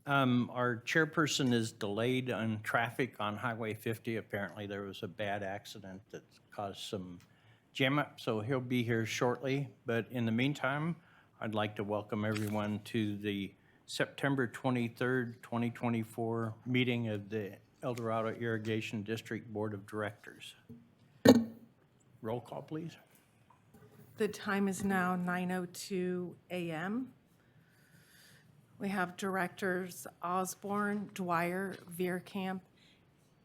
Our chairperson is delayed on traffic on Highway 50. Apparently, there was a bad accident that caused some jam up, so he'll be here shortly. But in the meantime, I'd like to welcome everyone to the September 23rd, 2024 meeting of the El Dorado Irrigation District Board of Directors. Roll call, please. The time is now 9:02 a.m. We have directors Osborne, Dwyer, Veerkamp,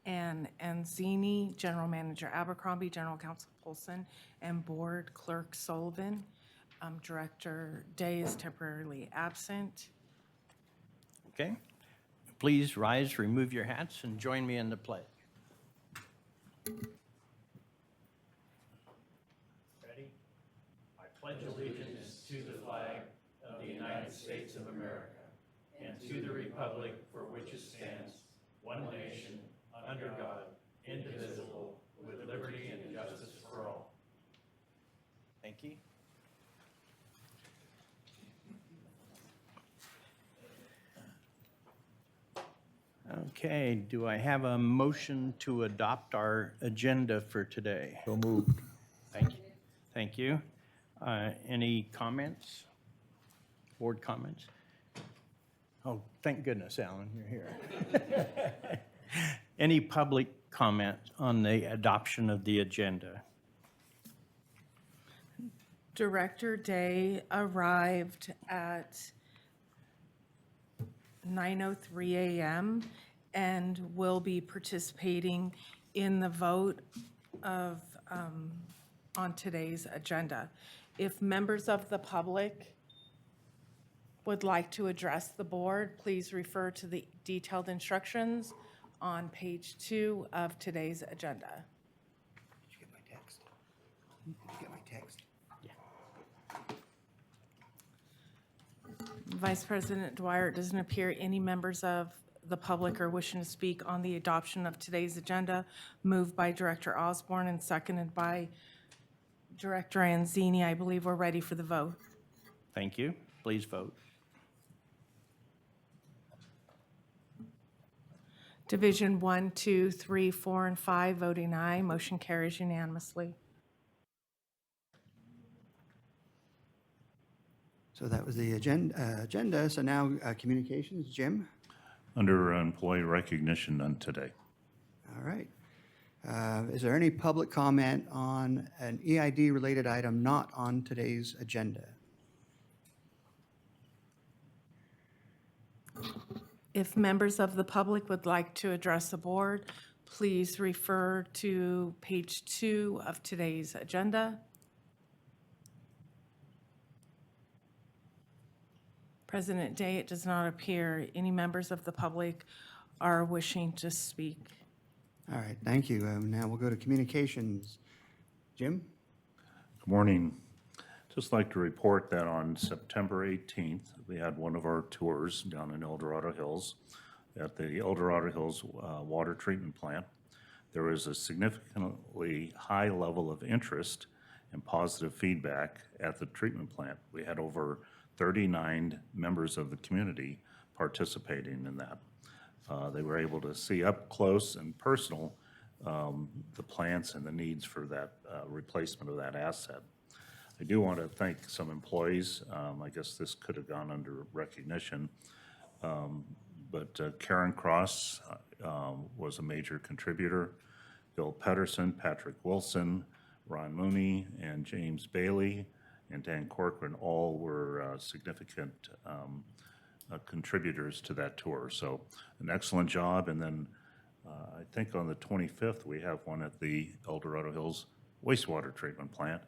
and Anzini, General Manager Abercrombie, General Counsel Polson, and Board Clerk Sullivan. Director Day is temporarily absent. Okay. Please rise, remove your hats, and join me in the pledge. Ready? I pledge allegiance to the flag of the United States of America and to the republic for which it stands, one nation, under God, indivisible, with liberty and justice for all. Thank you. Okay, do I have a motion to adopt our agenda for today? So moved. Thank you. Thank you. Any comments? Board comments? Oh, thank goodness, Alan, you're here. Any public comment on the adoption of the agenda? Director Day arrived at 9:03 a.m. and will be participating in the vote of, on today's agenda. If members of the public would like to address the board, please refer to the detailed instructions on page 2 of today's agenda. Did you get my text? Did you get my text? Vice President Dwyer, it doesn't appear any members of the public are wishing to speak on the adoption of today's agenda, moved by Director Osborne and seconded by Director Anzini. I believe we're ready for the vote. Thank you. Please vote. Division 1, 2, 3, 4, and 5, voting aye. Motion carries unanimously. So that was the agenda. So now communications, Jim? Under employee recognition, none today. All right. Is there any public comment on an EID-related item not on today's agenda? If members of the public would like to address the board, please refer to page 2 of today's agenda. President Day, it does not appear any members of the public are wishing to speak. All right, thank you. Now we'll go to communications. Jim? Good morning. Just like to report that on September 18th, we had one of our tours down in El Dorado Hills at the El Dorado Hills water treatment plant. There was a significantly high level of interest and positive feedback at the treatment plant. We had over 39 members of the community participating in that. They were able to see up close and personal the plants and the needs for that replacement of that asset. I do want to thank some employees. I guess this could have gone under recognition, but Karen Cross was a major contributor. Bill Pedersen, Patrick Wilson, Ron Mooney, and James Bailey, and Dan Corcoran all were significant contributors to that tour. So an excellent job. And then I think on the 25th, we have one at the El Dorado Hills wastewater treatment plant.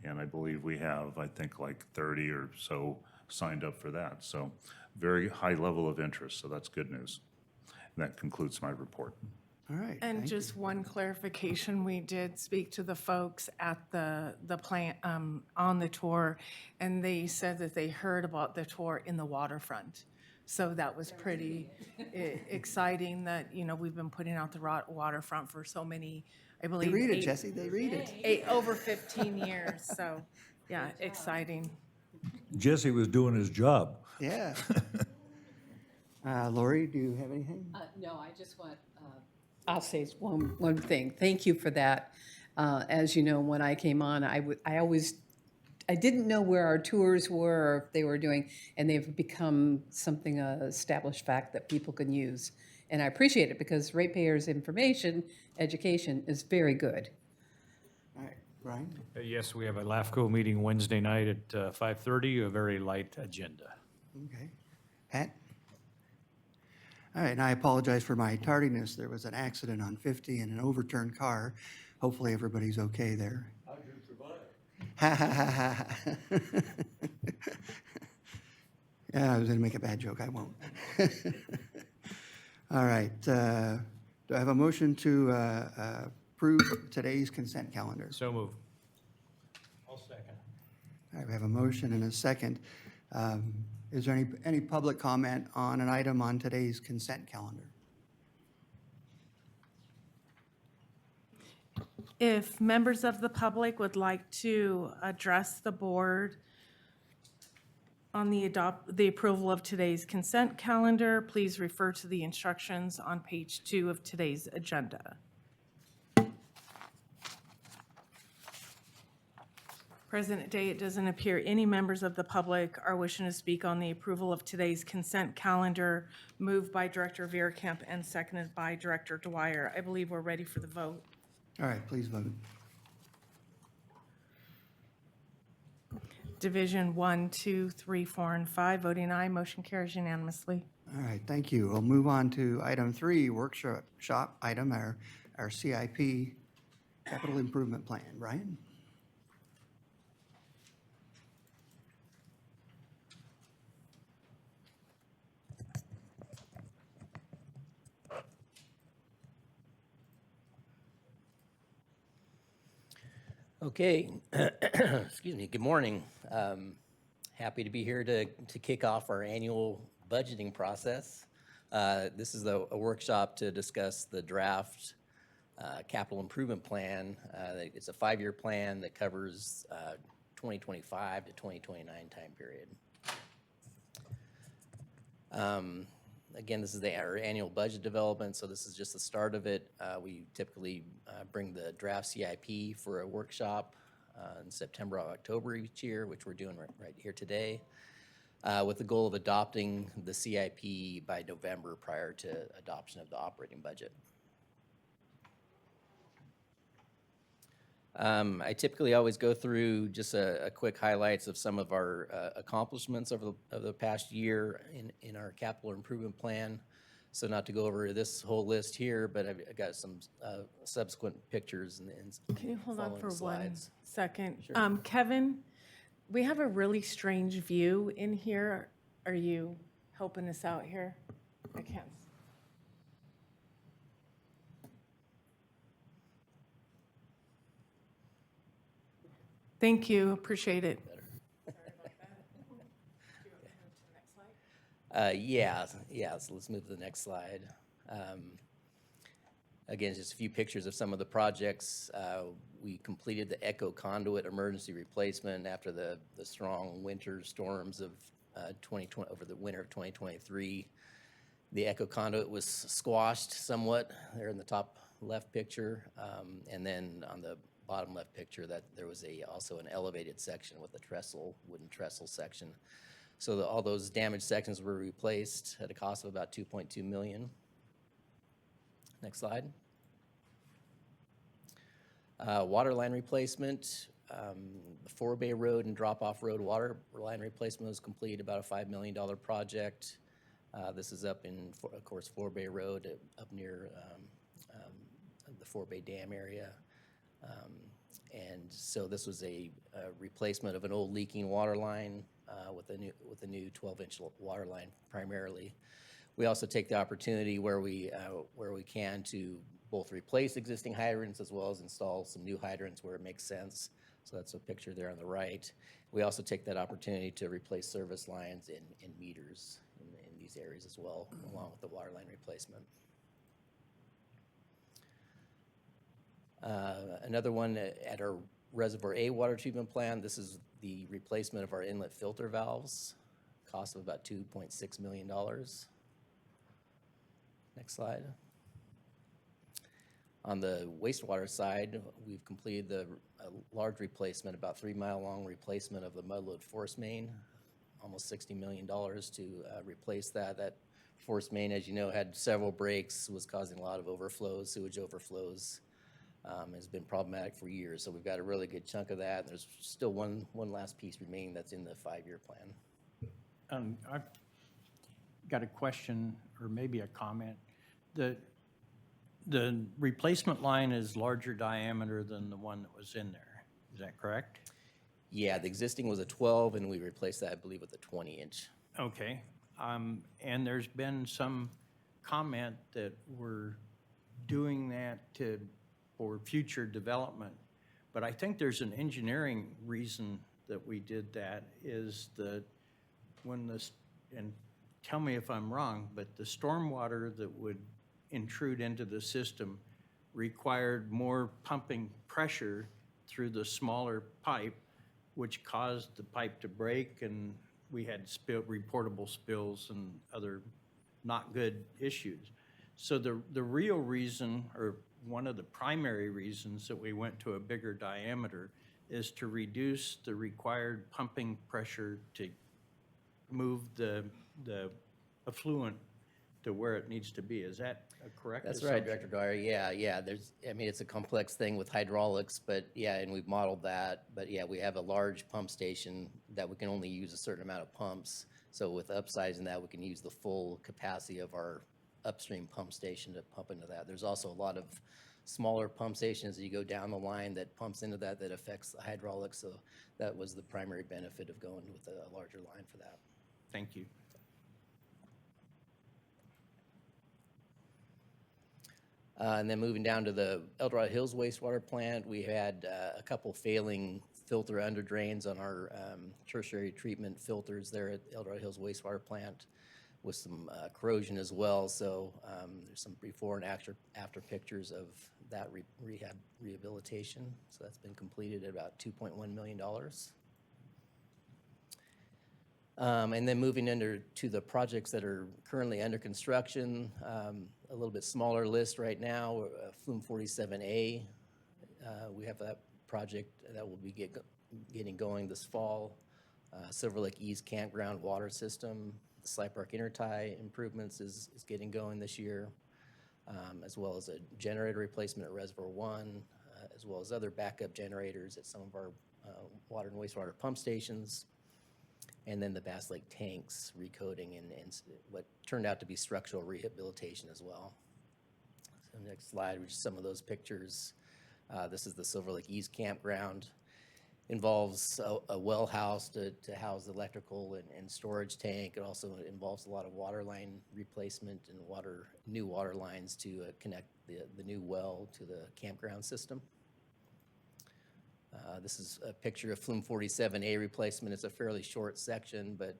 And I believe we have, I think, like 30 or so signed up for that. So very high level of interest. So that's good news. And that concludes my report. All right. And thank just one clarification, we did speak to the folks at the plant on the tour, and they said that they heard about the tour in the waterfront. So that was pretty exciting that, you know, we've been putting out the waterfront for so many, I you. believe. They read it, Jesse, they read it. Over 15 years, so, yeah, exciting. Jesse was doing his job. Yeah. Lori, do you have anything? No, I just want, I'll say one thing. Thank you for that. As you know, when I came on, I didn't know where our tours were or if they were doing, and they've become something, established fact that people can use. And I appreciate it because ratepayers' information, education is very good. All right, Brian? Yes, we have a LAFCO meeting Wednesday night at 5:30, a very light agenda. Okay. Pat? All right, and I apologize for my tardiness. There was an accident on 50 and an overturned car. Hopefully, everybody's okay there. How did you survive? Ha, ha, ha, ha. Yeah, I was going to make a bad joke. I won't. All right. Do I have a motion to approve today's consent calendar? So move. I'll second. All right, we have a motion and a second. Is there any public comment on an item on today's consent calendar? If members of the public would like to address the board on the approval of today's consent calendar, please refer to the instructions on page 2 of today's agenda. President Day, it doesn't appear any members of the public are wishing to speak on the approval of today's consent calendar, moved by Director Veerkamp and seconded by Director Dwyer. I believe we're ready for the vote. All right, please vote. Division 1, 2, 3, 4, and 5, voting aye, motion carries unanimously. All right, thank you. We'll move on to item 3, workshop item, our CIP, Capital Improvement Plan. Brian? Okay, excuse me, good morning. Happy to be here to kick off our annual budgeting process. This is a workshop to discuss the draft capital improvement plan. It's a 5-year plan that covers 2025 to 2029 time period. Again, this is our annual budget development, so this is just the start of it. We typically bring the draft CIP for a workshop in September or October each year, which we're doing right here today, with the goal of adopting the CIP by November prior to adoption of the operating budget. I typically always go through just a quick highlights of some of our accomplishments over the past year in our capital improvement plan. So not to go over this whole list here, but I've got some subsequent pictures and Can you hold on following for 1 slides. second? Sure. Kevin, we have a really strange view in here. Are you helping us out here? I can't. Thank you, appreciate it. Yeah, so let's move to the next slide. Again, just a few pictures of some of the projects. We completed the Echo Conduit emergency replacement after the strong winter storms of 2020, over the winter of 2023. The Echo Conduit was squashed somewhat there in the top left picture, and then on the bottom left picture that there was also an elevated section with a wooden trestle section. So all those damaged sections were replaced at a cost of about $2.2 million. Next slide. Water line replacement. The 4 Bay Road and Drop-Off Road water line replacement was completed, about a $5 million project. This is up in, of course, 4 Bay Road, up near the 4 Bay Dam area. And so this was a replacement of an old leaking water line with a new 12-inch water line primarily. We also take the opportunity where we can to both replace existing hydrants as well as install some new hydrants where it makes sense. So that's a picture there on the right. We also take that opportunity to replace service lines and meters in these areas as well, along with the water line replacement. Another one at our Reservoir A water treatment plant. This is the replacement of our inlet filter valves, cost of about $2.6 million. Next slide. On the wastewater side, we've completed a large replacement, about 3-mile-long replacement of the mudload force main, almost $60 million to replace that. That force main, as you know, had several breaks, was causing a lot of overflows, sewage overflows. Has been problematic for years, so we've got a really good chunk of that. There's still one last piece remaining that's in the 5-year plan. I've got a question or maybe a comment. The replacement line is larger diameter than the one that was in there. Is that correct? Yeah, the existing was a 12, and we replaced that, I believe, with a 20-inch. Okay. And there's been some comment that we're doing that for future development. But I think there's an engineering reason that we did that, is that when this, and tell me if I'm wrong, but the stormwater that would intrude into the system required more pumping pressure through the smaller pipe, which caused the pipe to break, and we had reportable spills and other not good issues. So the real reason, or one of the primary reasons that we went to a bigger diameter, is to reduce the required pumping pressure to move the effluent to where it needs to be. Is that a correct That's right, assumption? Director Dwyer. Yeah. It's a complex thing with hydraulics, but yeah, and we've modeled that. But yeah, we have a large pump station that we can only use a certain amount of pumps. So with upsizing that, we can use the full capacity of our upstream pump station to pump into that. There's also a lot of smaller pump stations as you go down the line that pumps into that affects the hydraulics. So that was the primary benefit of going with a larger line for that. Thank you. And then moving down to the El Dorado Hills wastewater plant, we had a couple failing filter under drains on our tertiary treatment filters there at El Dorado Hills wastewater plant, with some corrosion as well. So there's some before and after pictures of that rehabilitation. So that's been completed at about $2.1 million. And then moving to the projects that are currently under construction, a little bit smaller list right now, Flume 47A. We have that project that will be getting going this fall. Silver Lake East Campground Water System, the Slide Park Intertie improvements is getting going this year, as well as a generator replacement at Reservoir 1, as well as other backup generators at some of our water and wastewater pump stations. And then the Bass Lake tanks recoating and what turned out to be structural rehabilitation as well. So next slide, which is some of those pictures. This is the Silver Lake East Campground. Involves a well house to house the electrical and storage tank. It also involves a lot of water line replacement and new water lines to connect the new well to the campground system. This is a picture of Flume 47A replacement. It's a fairly short section, but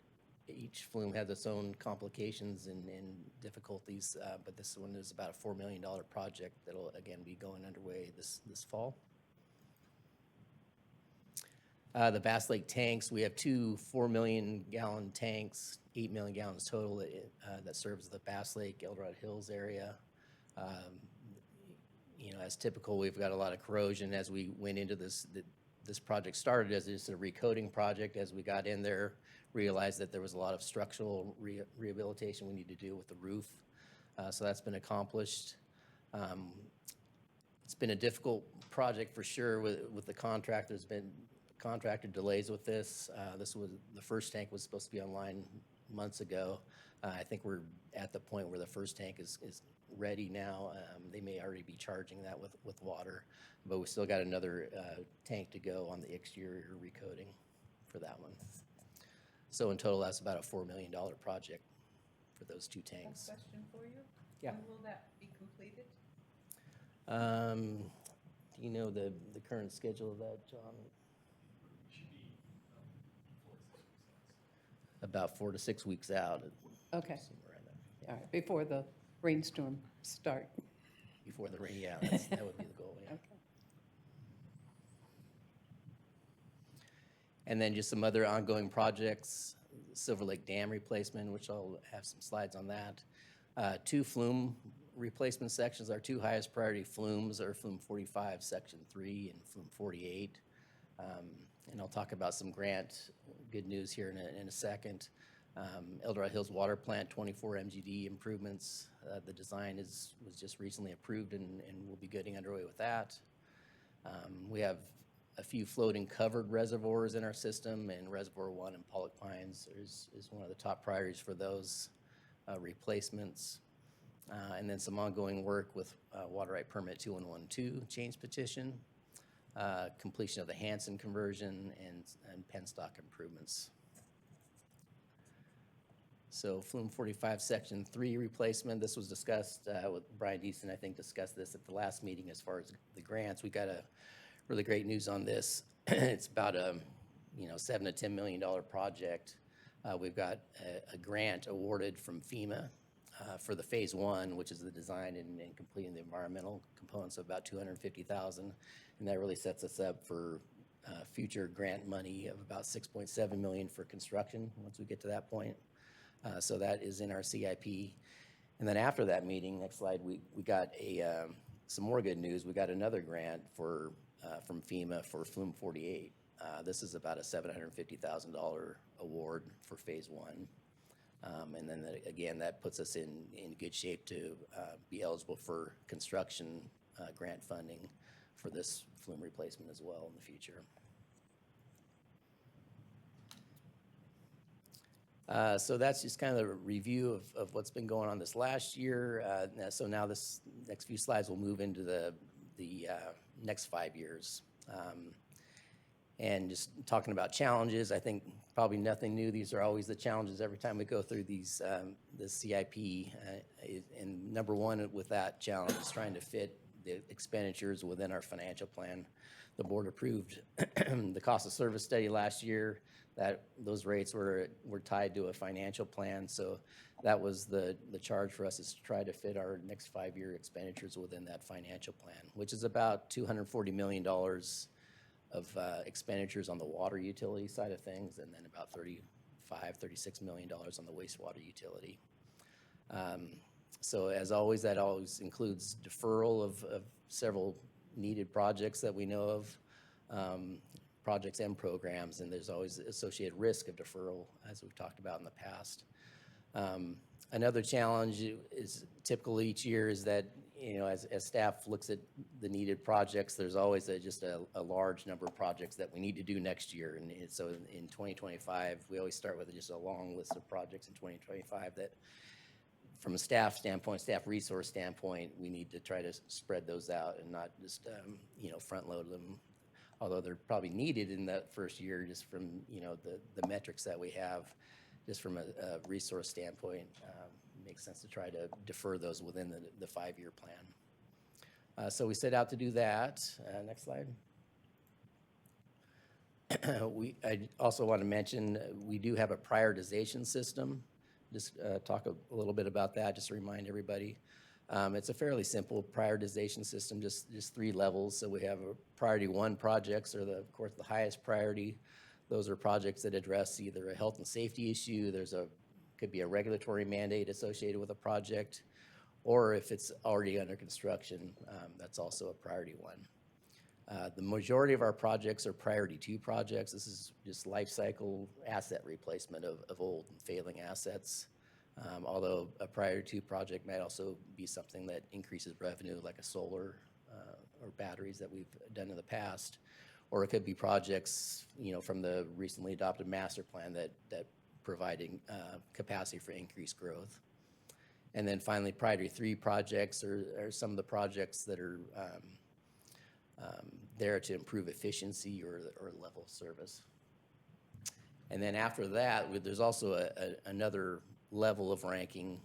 each flume has its own complications and difficulties. But this one is about a $4 million project that'll again be going underway this fall. The Bass Lake tanks, we have two 4 million gallon tanks, 8 million gallons total that serves the Bass Lake, El Dorado Hills area. As typical, we've got a lot of corrosion as we went into this project started as just a recoating project. As we got in there, realized that there was a lot of structural rehabilitation we need to do with the roof. So that's been accomplished. It's been a difficult project for sure with the contract. There's been contractor delays with this. The first tank was supposed to be online months ago. I think we're at the point where the first tank is ready now. They may already be charging that with water, but we still got another tank to go on the exterior recoating for that one. So in total, that's about a $4 million project for those two tanks. Question for you? Yeah. When will that be completed? Do you know the current schedule of that, John? About 4 to 6 weeks out. Okay, Somewhere around there. all right, before the rainstorm start. Before the rain, yeah, that would be the goal, yeah. Okay. And then just some other ongoing projects, Silver Lake Dam replacement, which I'll have some slides on that. Two flume replacement sections. Our two highest priority flumes are Flume 45, Section 3, and Flume 48. And I'll talk about some grant good news here in a second. El Dorado Hills Water Plant, 24 MGD improvements. The design was just recently approved and we'll be getting underway with that. We have a few floating covered reservoirs in our system, and Reservoir 1 in Pollock Pines is one of the top priorities for those replacements. And then some ongoing work with Water Right Permit 2112 change petition, completion of the Hanson conversion, and penstock improvements. So Flume 45, Section 3 replacement, this was discussed with Brian Deason, I think discussed this at the last meeting as far as the grants. We got a really great news on this. It's about a $7 to $10 million project. We've got a grant awarded from FEMA for the phase 1, which is the design and completing the environmental components of about $250,000, and that really sets us up for future grant money of about $6.7 million for construction once we get to that point. So that is in our CIP. And then after that meeting, next slide, we got some more good news. We got another grant from FEMA for Flume 48. This is about a $750,000 award for phase 1. And then again, that puts us in good shape to be eligible for construction grant funding for this flume replacement as well in the future. So that's just kind of a review of what's been going on this last year. So now this next few slides will move into the next 5 years. And just talking about challenges, I think probably nothing new. These are always the challenges every time we go through these the CIP. And number one with that challenge is trying to fit the expenditures within our financial plan. The board approved the cost of service study last year. Those rates were tied to a financial plan. So that was the charge for us, is to try to fit our next 5-year expenditures within that financial plan, which is about $240 million of expenditures on the water utility side of things, and then about $36 million on the wastewater utility. So as always, that always includes deferral of several needed projects that we know of, projects and programs, and there's always associated risk of deferral, as we've talked about in the past. Another challenge is typical each year is that, as staff looks at the needed projects, there's always just a large number of projects that we need to do next year. And so in 2025, we always start with just a long list of projects in 2025 that, from a staff standpoint, staff resource standpoint, we need to try to spread those out and not just, front load them, although they're probably needed in that first year just from, the metrics that we have, just from a resource standpoint. Makes sense to try to defer those within the 5-year plan. So we set out to do that. Next slide. I also want to mention we do have a prioritization system. Just talk a little bit about that, just to remind everybody. It's a fairly simple prioritization system, just 3 levels. So we have a priority 1 projects are of course the highest priority. Those are projects that address either a health and safety issue, could be a regulatory mandate associated with a project, or if it's already under construction, that's also a priority 1. The majority of our projects are priority 2 projects. This is just life cycle asset replacement of old and failing assets. Although a priority 2 project might also be something that increases revenue, like a solar or batteries that we've done in the past. Or it could be projects, from the recently adopted master plan that providing capacity for increased growth. And then finally, priority 3 projects are some of the projects that are there to improve efficiency or level of service. And then after that, there's also another level of ranking,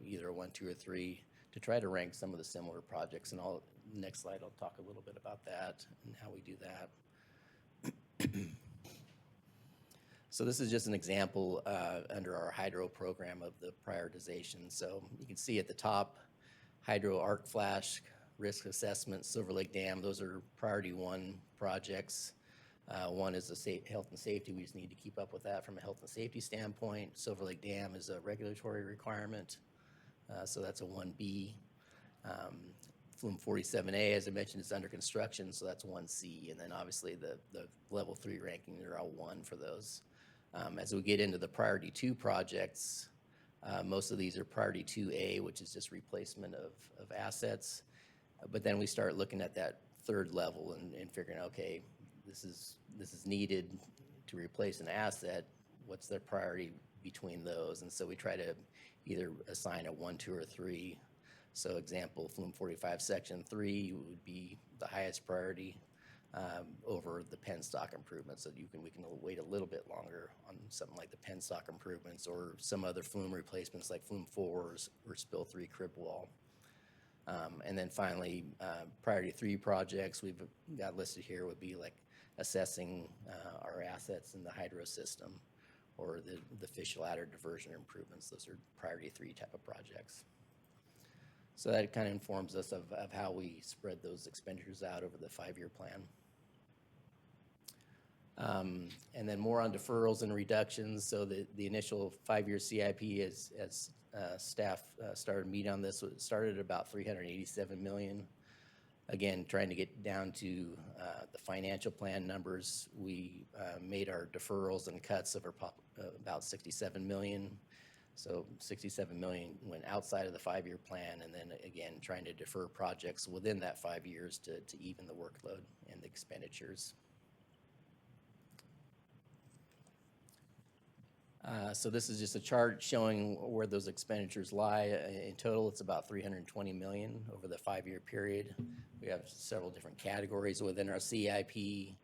either 1, 2, or 3, to try to rank some of the similar projects. And next slide, I'll talk a little bit about that and how we do that. So this is just an example under our hydro program of the prioritization. So you can see at the top, hydro arc flash, risk assessment, Silver Lake Dam, those are priority 1 projects. 1 is the health and safety. We just need to keep up with that from a health and safety standpoint. Silver Lake Dam is a regulatory requirement. So that's a 1B. Flume 47A, as I mentioned, is under construction, so that's 1C. And then obviously the level 3 ranking, they're all 1 for those. As we get into the priority 2 projects, most of these are priority 2A, which is just replacement of assets. But then we start looking at that third level and figuring, okay, this is needed to replace an asset. What's their priority between those? And so we try to either assign a 1, 2, or 3. So example, Flume 45 Section 3 would be the highest priority over the penstock improvements. So we can wait a little bit longer on something like the penstock improvements or some other flume replacements like Flume 4 or Spill 3 crib wall. And then finally, priority 3 projects we've got listed here would be like assessing our assets in the hydro system or the fish ladder diversion improvements. Those are priority 3 type of projects. So that kind of informs us of how we spread those expenditures out over the 5-year plan. And then more on deferrals and reductions. So the initial 5-year CIP as staff started meeting on this, started at about $387 million. Again, trying to get down to the financial plan numbers, we made our deferrals and cuts of about $67 million. So $67 million went outside of the 5-year plan, and then again, trying to defer projects within that 5 years to even the workload and the expenditures. So this is just a chart showing where those expenditures lie. In total, it's about $320 million over the 5-year period. We have several different categories within our CIP.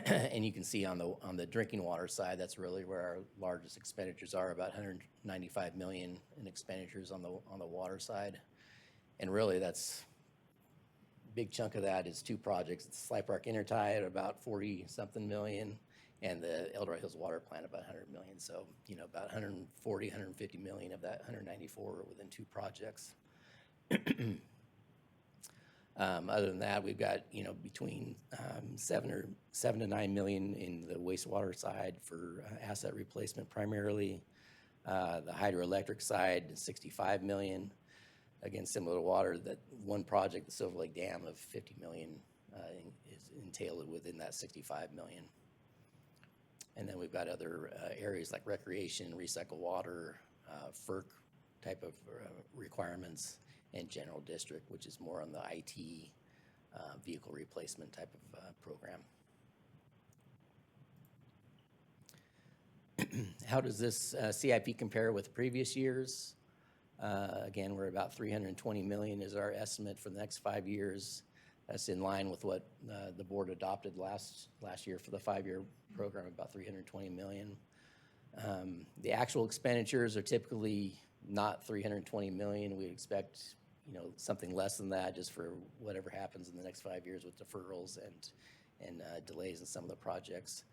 And you can see on the drinking water side, that's really where our largest expenditures are, about $195 million in expenditures on the water side. And really, that's a big chunk of that is 2 projects. It's Sly Park Intertie at about 40-something million, and the El Dorado Hills Water Plant about 100 million. So, about 140, 150 million of that 194 are within 2 projects. Other than that, we've got, between 7 to 9 million in the wastewater side for asset replacement primarily. The hydroelectric side, 65 million. Again, similar to water, that one project, the Silver Lake Dam of 50 million is entailed within that 65 million. And then we've got other areas like recreation, recycle water, FERC type of requirements, and general district, which is more on the IT vehicle replacement type of program. How does this CIP compare with previous years? Again, we're about $320 million is our estimate for the next 5 years. That's in line with what the board adopted last year for the 5-year program, about $320 million. The actual expenditures are typically not $320 million. We expect, something less than that just for whatever happens in the next 5 years with deferrals and delays in some of the projects.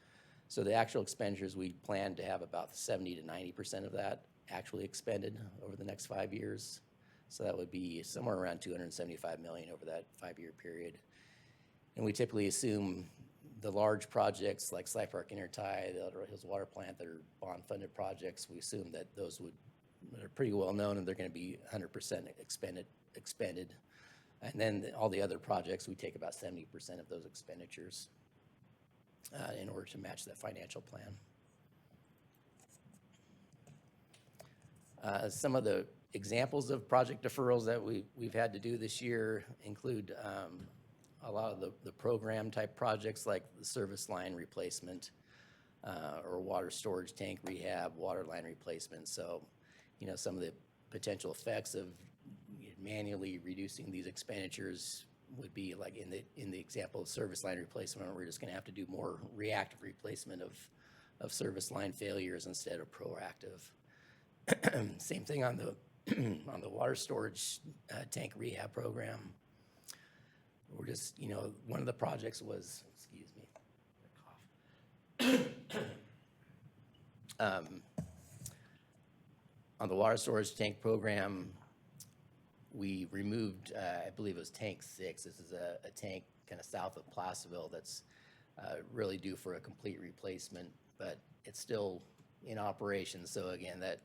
So the actual expenditures, we plan to have about 70 to 90% of that actually expended over the next 5 years. So that would be somewhere around $275 million over that 5-year period. And we typically assume the large projects like Sly Park Intertie, the El Dorado Hills Water Plant, that are bond-funded projects, we assume that those are pretty well known and they're going to be 100% expended. And then all the other projects, we take about 70% of those expenditures in order to match that financial plan. Some of the examples of project deferrals that we've had to do this year include a lot of the program type projects like the service line replacement or water storage tank rehab, water line replacement. So, some of the potential effects of manually reducing these expenditures would be like in the example of service line replacement, we're just going to have to do more reactive replacement of service line failures instead of proactive. Same thing on the water storage tank rehab program. We're just, one of the projects was, excuse me, on the water storage tank program, we removed, I believe it was tank 6. This is a tank kind of south of Placerville that's really due for a complete replacement, but it's still in operation. So again, that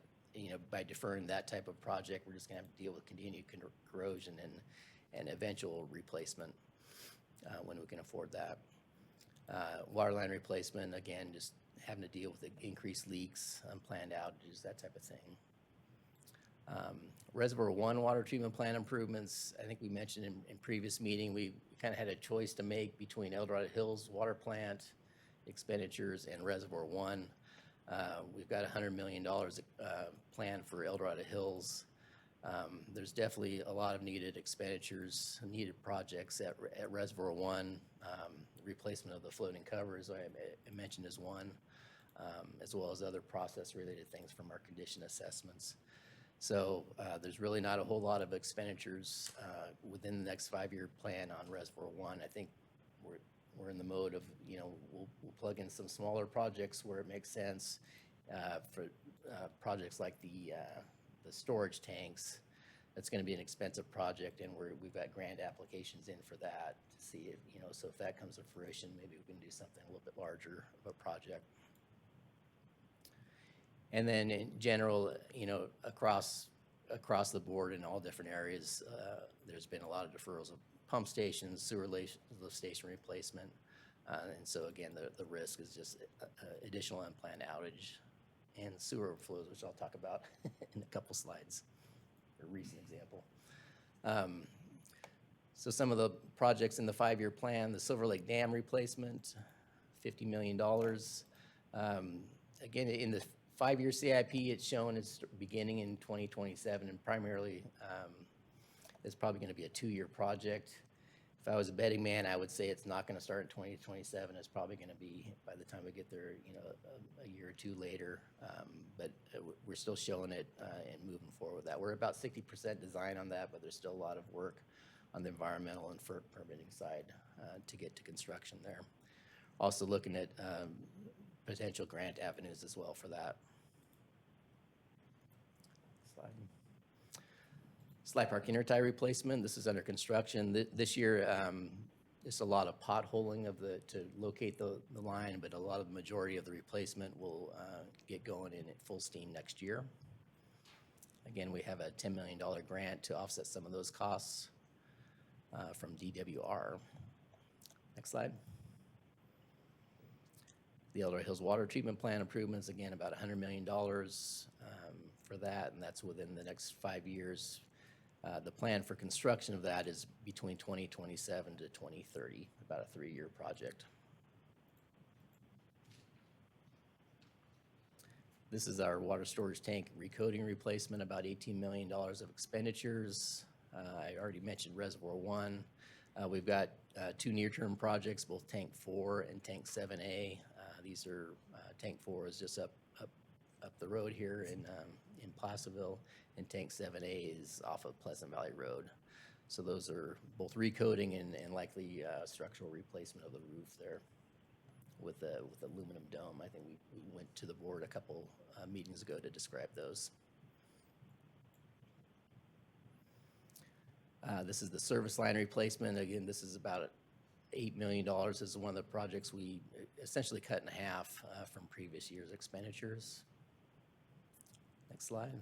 by deferring that type of project, we're just gonna have to deal with continued corrosion and eventual replacement when we can afford that. Water line replacement, again, just having to deal with the increased leaks, unplanned outages, that type of thing. Reservoir 1 water treatment plant improvements, I think we mentioned in previous meeting, we kind of had a choice to make between El Dorado Hills water plant expenditures and Reservoir 1. We've got $100 million planned for El Dorado Hills. There's definitely a lot of needed expenditures, needed projects at Reservoir 1. Replacement of the floating covers, I mentioned, is one, as well as other process-related things from our condition assessments. So there's really not a whole lot of expenditures within the next 5-year plan on Reservoir 1. I think we're in the mode of, we'll plug in some smaller projects where it makes sense for projects like the storage tanks. That's going to be an expensive project, and we've got grant applications in for that to see if, so if that comes to fruition, maybe we can do something a little bit larger of a project. And then in general, across the board in all different areas, there's been a lot of deferrals of pump stations, sewer lift station replacement. And so again, the risk is just additional unplanned outage and sewer overflows, which I'll talk about in a couple slides, a recent example. So some of the projects in the 5-year plan, the Silver Lake Dam replacement, $50 million. Again, in the 5-year CIP, it's shown it's beginning in 2027, and primarily it's probably going to be a 2-year project. If I was a betting man, I would say it's not going to start in 2027. It's probably going to be, by the time we get there, a year or two later. But we're still showing it and moving forward with that. We're about 60% design on that, but there's still a lot of work on the environmental and FERC permitting side to get to construction there. Also looking at potential grant avenues as well for that. Slide Park intertie replacement. This is under construction. This year, it's a lot of potholing to locate the line, but a lot of the majority of the replacement will get going in at full steam next year. Again, we have a $10 million grant to offset some of those costs from DWR. Next slide. The El Dorado Hills water treatment plant improvements, again, about $100 million for that, and that's within the next 5 years. The plan for construction of that is between 2027 to 2030, about a 3-year project. This is our water storage tank recoating replacement, about $18 million of expenditures. I already mentioned Reservoir 1. We've got 2 near-term projects, both Tank 4 and Tank 7A. These are, Tank 4 is just up the road here in Placerville, and Tank 7A is off of Pleasant Valley Road. So those are both recoating and likely structural replacement of the roof there with aluminum dome. I think we went to the board a couple meetings ago to describe those. This is the service line replacement. Again, this is about $8 million. This is one of the projects we essentially cut in half from previous year's expenditures. Next slide.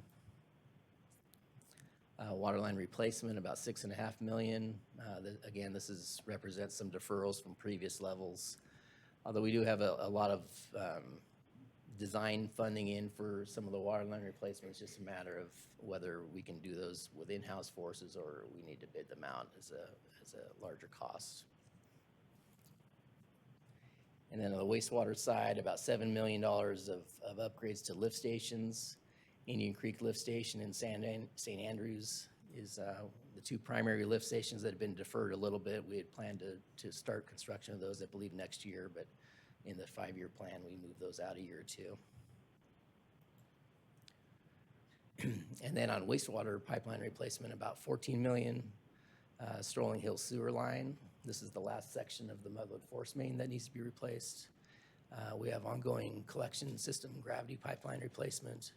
Waterline replacement, about $6.5 million. Again, this represents some deferrals from previous levels. Although we do have a lot of design funding in for some of the waterline replacements, it's just a matter of whether we can do those with in-house forces or we need to bid them out as a larger cost. And then on the wastewater side, about $7 million of upgrades to lift stations. Indian Creek Lift Station in St. Andrews is the 2 primary lift stations that have been deferred a little bit. We had planned to start construction of those, I believe, next year, but in the 5-year plan, we moved those out a year or 2. And then on wastewater pipeline replacement, about $14 million. Strolling Hill Sewer Line. This is the last section of the Mudwood Force Main that needs to be replaced. We have ongoing collection system gravity pipeline replacement.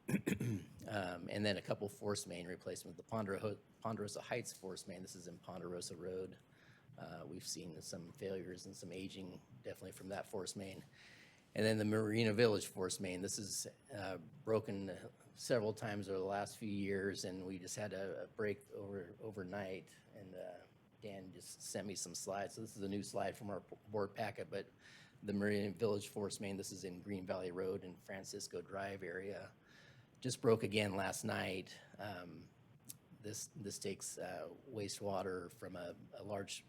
And then a couple force main replacement. The Ponderosa Heights Force Main, this is in Ponderosa Road. We've seen some failures and some aging definitely from that force main. And then the Marina Village force main, this is broken several times over the last few years, and we just had a break overnight, and Dan just sent me some slides. So this is a new slide from our board packet, but the Marina Village force main, this is in Green Valley Road and Francisco Drive area, just broke again last night. This takes wastewater from a large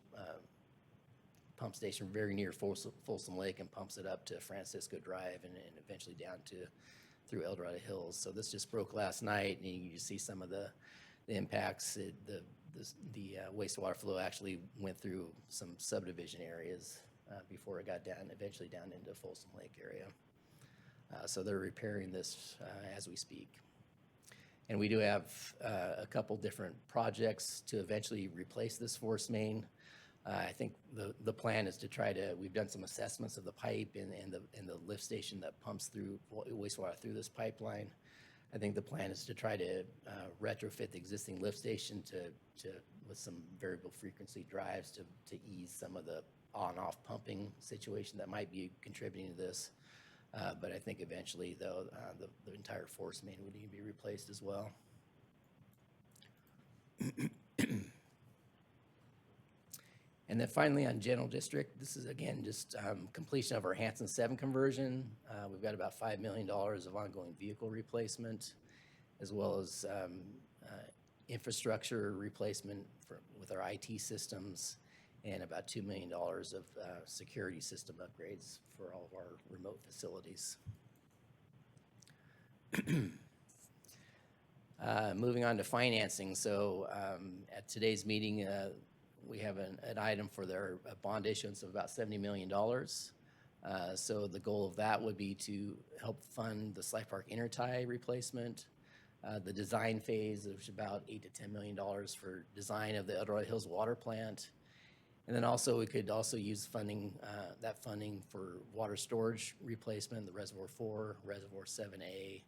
pump station very near Folsom Lake and pumps it up to Francisco Drive and eventually down through El Dorado Hills. So this just broke last night, and you see some of the impacts. The wastewater flow actually went through some subdivision areas before it got eventually down into Folsom Lake area. So they're repairing this as we speak. And we do have a couple different projects to eventually replace this force main. I think the plan is to we've done some assessments of the pipe and the lift station that pumps through wastewater through this pipeline. I think the plan is to try to retrofit the existing lift station with some variable frequency drives to ease some of the on-off pumping situation that might be contributing to this. But I think eventually, though, the entire force main would need to be replaced as well. And then finally, on General District, this is again just completion of our Hanson 7 conversion. We've got about $5 million of ongoing vehicle replacement, as well as infrastructure replacement with our IT systems, and about $2 million of security system upgrades for all of our remote facilities. Moving on to financing. So at today's meeting, we have an item for their bond issuance of about $70 million. So the goal of that would be to help fund the Sly Park intertie replacement, the design phase, which is about $8 to $10 million for design of the El Dorado Hills water plant. And then also we could also use that funding for water storage replacement, the Reservoir 4, Reservoir 7A,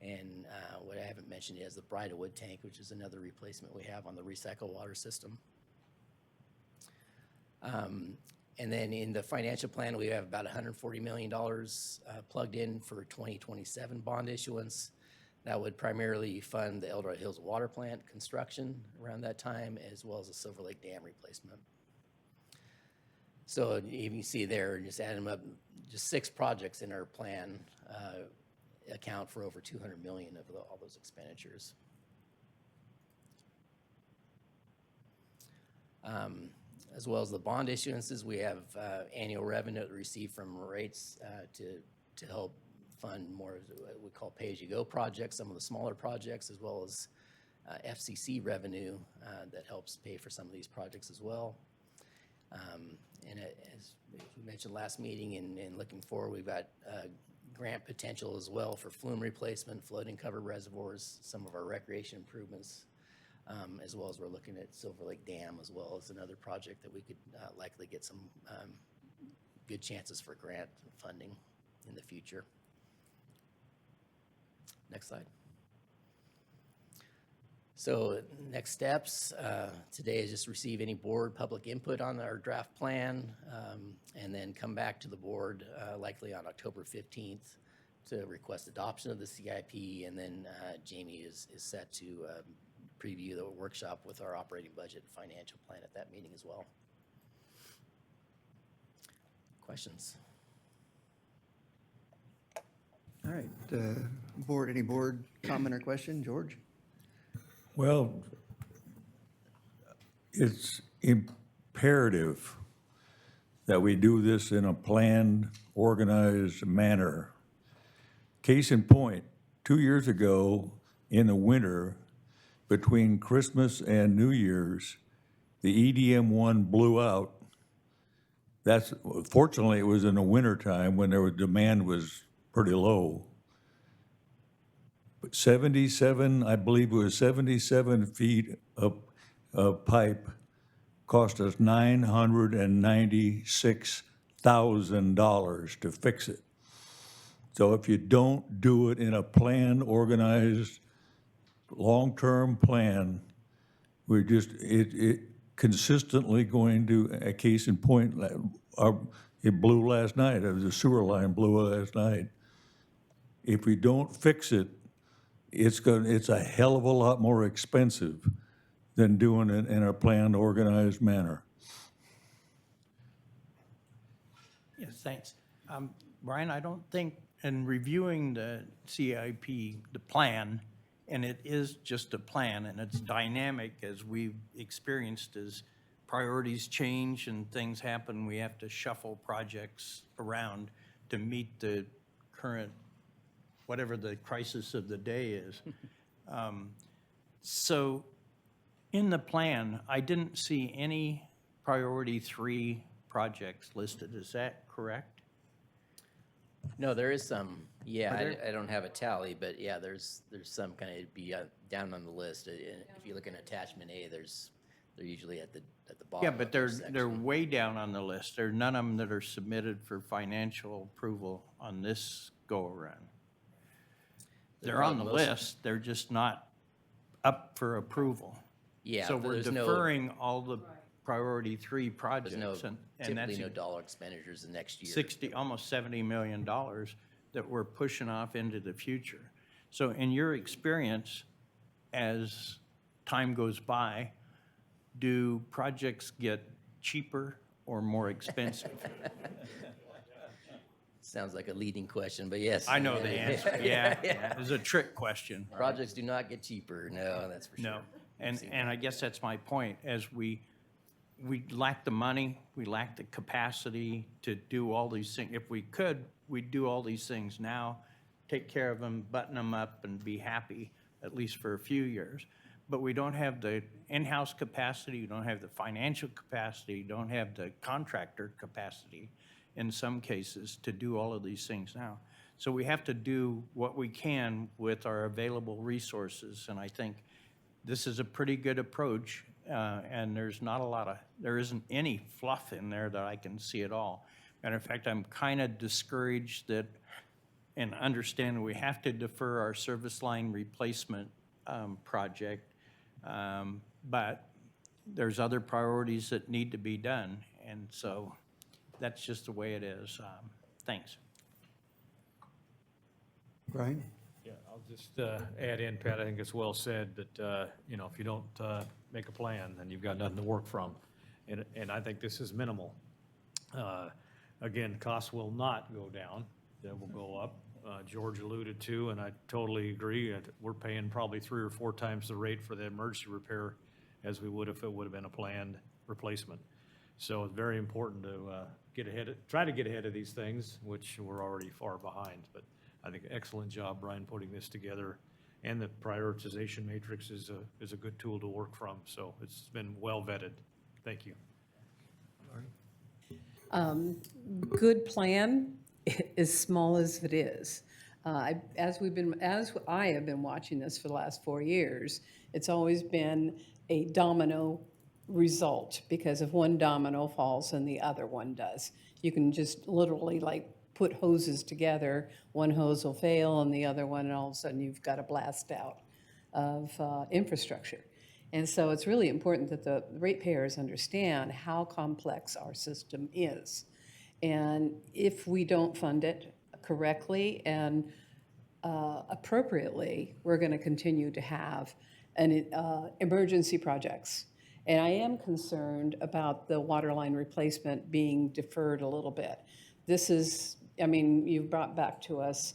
and what I haven't mentioned yet is the Bridlewood tank, which is another replacement we have on the recycle water system. And then in the financial plan, we have about $140 million plugged in for 2027 bond issuance. That would primarily fund the El Dorado Hills water plant construction around that time, as well as the Silver Lake Dam replacement. So you can see there, just add them up, just 6 projects in our plan account for over $200 million of all those expenditures. As well as the bond issuances, we have annual revenue that we receive from rates to help fund more of what we call pay-as-you-go projects, some of the smaller projects, as well as FCC revenue that helps pay for some of these projects as well. And as we mentioned last meeting and looking forward, we've got grant potential as well for flume replacement, flooding cover reservoirs, some of our recreation improvements, as well as we're looking at Silver Lake Dam as well as another project that we could likely get some good chances for grant funding in the future. Next slide. So next steps, today is just receive any board public input on our draft plan, and then come back to the board likely on October 15th to request adoption of the CIP, and then Jamie is set to preview the workshop with our operating budget and financial plan at that meeting as well. Questions? All right, board, any board comment or question? George? Well, it's imperative that we do this in a planned, organized manner. Case in point, 2 years ago in the winter, between Christmas and New Year's, the EDM1 blew out. Fortunately, it was in the wintertime when demand was pretty low. But 77, I believe it was 77 feet of pipe cost us $996,000 to fix it. So if you don't do it in a planned, organized, long-term plan, consistently going to, a case in point, it blew last night, the sewer line blew last night. If we don't fix it, it's a hell of a lot more expensive than doing it in a planned, organized manner. Yes, thanks. Brian, I don't think, in reviewing the CIP, the plan, and it is just a plan, and it's dynamic as we've experienced as priorities change and things happen, we have to shuffle projects around to meet the current, whatever the crisis of the day is. So in the plan, I didn't see any priority 3 projects listed. Is that correct? No, there is some, yeah, Are there? I don't have a tally, but yeah, there's some kind of be down on the list. If you look in attachment A, they're usually at the bottom. Yeah, of but the they're section. way down on the list. There are none of them that are submitted for financial approval on this go-around. They're on the most- list, they're just not up for approval. Yeah, So we're there's no, deferring all the priority 3 there's projects, no, and typically that's no dollar expenditures the next year. 60, almost $70 million that we're pushing off into the future. So in your experience, as time goes by, do projects get cheaper or more expensive? Sounds like a leading question, but yes. I know the answer, yeah. It's a trick question. Projects do not get cheaper, no, that's for sure. No, and I guess that's my point, as we lack the money, we lack the capacity to do all these things. If we could, we'd do all these things now, take care of them, button them up, and be happy, at least for a few years. But we don't have the in-house capacity, we don't have the financial capacity, don't have the contractor capacity in some cases to do all of these things now. So we have to do what we can with our available resources, and I think this is a pretty good approach, and there isn't any fluff in there that I can see at all. Matter of fact, I'm kind of discouraged that, and understand we have to defer our service line replacement project, but there's other priorities that need to be done, and so that's just the way it is. Thanks. Brian? Yeah, I'll just add in, Pat, I think it's well said that, you know, if you don't make a plan, then you've got nothing to work from. And I think this is minimal. Again, costs will not go down, they will go up. George alluded to, and I totally agree, we're paying probably 3 or 4 times the rate for the emergency repair as we would if it would have been a planned replacement. So it's very important to try to get ahead of these things, which we're already far behind. But I think excellent job, Brian, putting this together. And the prioritization matrix is a good tool to work from. So it's been well vetted. Thank you. Good plan, as small as it is. As I have been watching this for the last 4 years, it's always been a domino result, because if one domino falls, then the other one does. You can just literally like put hoses together, one hose will fail and the other one, and all of a sudden you've got a blast out of infrastructure. And so it's really important that the ratepayers understand how complex our system is. And if we don't fund it correctly and appropriately, we're going to continue to have emergency projects. And I am concerned about the water line replacement being deferred a little bit. This is, I mean, you've brought back to us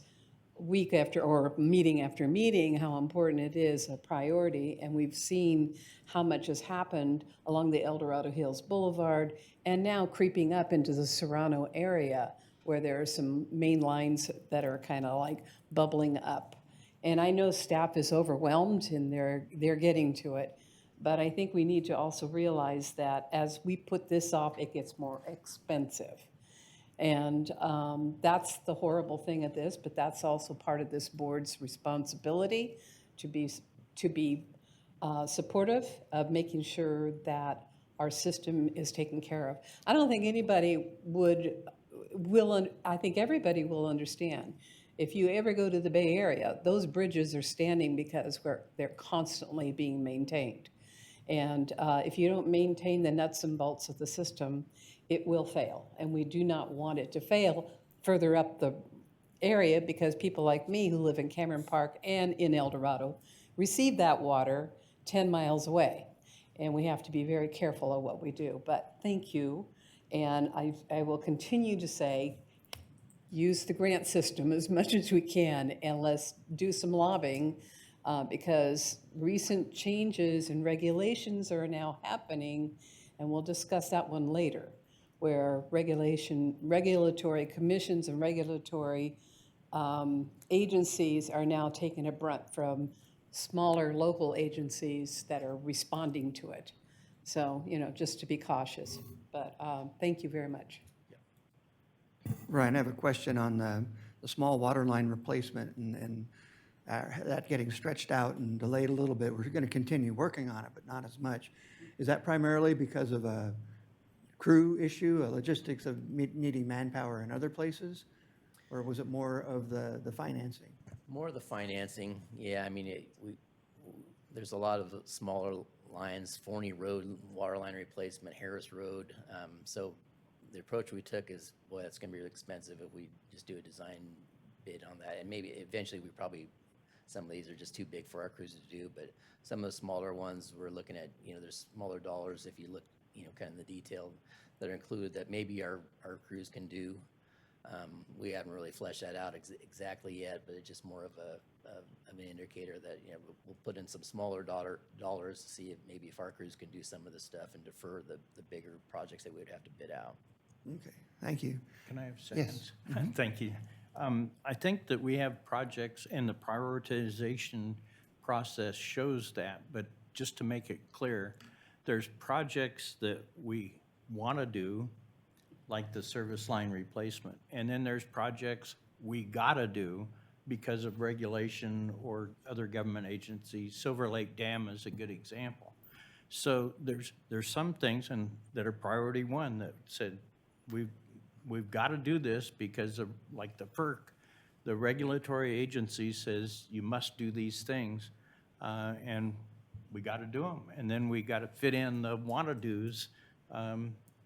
week after, or meeting after meeting, how important it is, a priority, and we've seen how much has happened along the El Dorado Hills Boulevard, and now creeping up into the Serrano area, where there are some main lines that are kind of like bubbling up. And I know staff is overwhelmed, and they're getting to it, but I think we need to also realize that as we put this off, it gets more expensive. And that's the horrible thing of this, but that's also part of this board's responsibility to be supportive of making sure that our system is taken care of. I don't think anybody I think everybody will understand. If you ever go to the Bay Area, those bridges are standing because they're constantly being maintained. And if you don't maintain the nuts and bolts of the system, it will fail. And we do not want it to fail further up the area because people like me who live in Cameron Park and in El Dorado receive that water 10 miles away. And we have to be very careful of what we do. But thank you. And I will continue to say, use the grant system as much as we can, and let's do some lobbying, because recent changes and regulations are now happening, and we'll discuss that one later, where regulatory commissions and regulatory agencies are now taking a brunt from smaller local agencies that are responding to it. So, just to be cautious. But thank you very much. Ryan, I have a question on the small water line replacement and that getting stretched out and delayed a little bit. We're going to continue working on it, but not as much. Is that primarily because of a crew issue, a logistics of needing manpower in other places? Or was it more of the financing? More of the financing, yeah, I mean, there's a lot of smaller lines, Forney Road, water line replacement, Harris Road. So the approach we took is, boy, that's gonna be really expensive if we just do a design bid on that. And maybe eventually some of these are just too big for our crews to do, but some of the smaller ones we're looking at, there's smaller dollars if you look, kind of the detail that are included that maybe our crews can do. We haven't really fleshed that out exactly yet, but it's just more of an indicator that, we'll put in some smaller dollars to see if our crews can do some of the stuff and defer the bigger projects that we would have to bid out. Okay, thank you. Can I have seconds? Thank you. I think that we have projects and the prioritization process shows that, but just to make it clear, there's projects that we want to do, like the service line replacement. And then there's projects we gotta do because of regulation or other government agencies. Silver Lake Dam is a good example. So there's some things that are priority one that said, we've gotta do this because of, like the FERC, the regulatory agency says you must do these things, and we gotta do them. And then we gotta fit in the wanna do's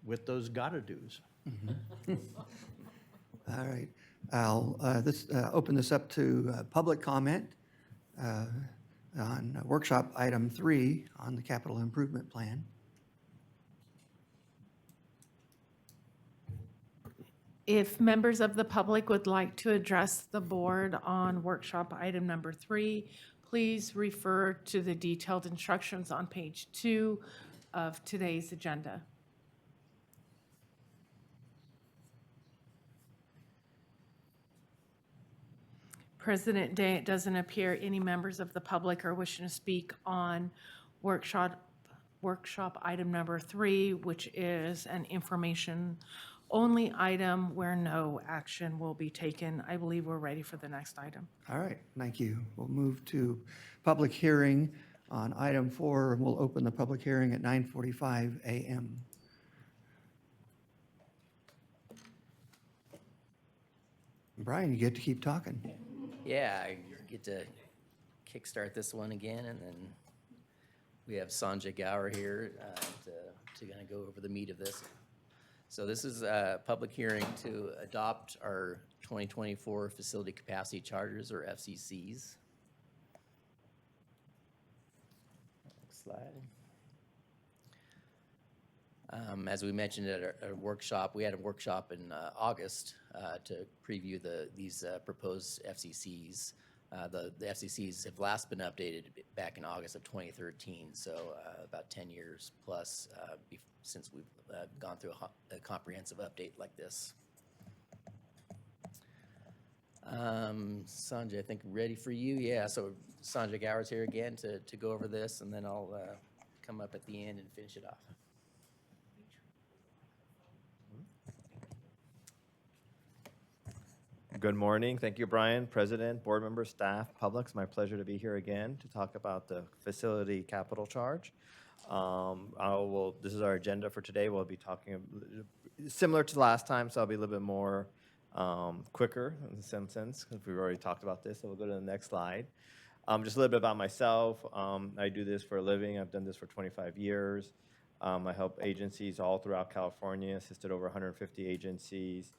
with those gotta do's. All right. I'll open this up to public comment on workshop item 3 on the capital improvement plan. If members of the public would like to address the board on workshop item number 3, please refer to the detailed instructions on page 2 of today's agenda. President Day, it doesn't appear any members of the public are wishing to speak on workshop item number 3, which is an information-only item where no action will be taken. I believe we're ready for the next item. All right, thank you. We'll move to public hearing on item 4, and we'll open the public hearing at 9:45 a.m. Brian, you get to keep talking. Yeah, I get to kickstart this one again, and then we have Sanjay Gour here to kind of go over the meat of this. So this is a public hearing to adopt our 2024 Facility Capacity Charters, or FCCs. Next slide. As we mentioned at our workshop, we had a workshop in August to preview these proposed FCCs. The FCCs have last been updated back in August of 2013, so about 10 years plus since we've gone through a comprehensive update like this. Sanjay, I think ready for you. Yeah, so Sanjay Gour's here again to go over this, and then I'll come up at the end and finish it off. Good morning. Thank you, Brian, President, board members, staff, public. It's my pleasure to be here again to talk about the facility capital charge. This is our agenda for today. We'll be talking similar to last time, so I'll be a little bit more quicker in some sense because we've already talked about this. So we'll go to the next slide. Just a little bit about myself. I do this for a living. I've done this for 25 years. I help agencies all throughout California, assisted over 150 agencies.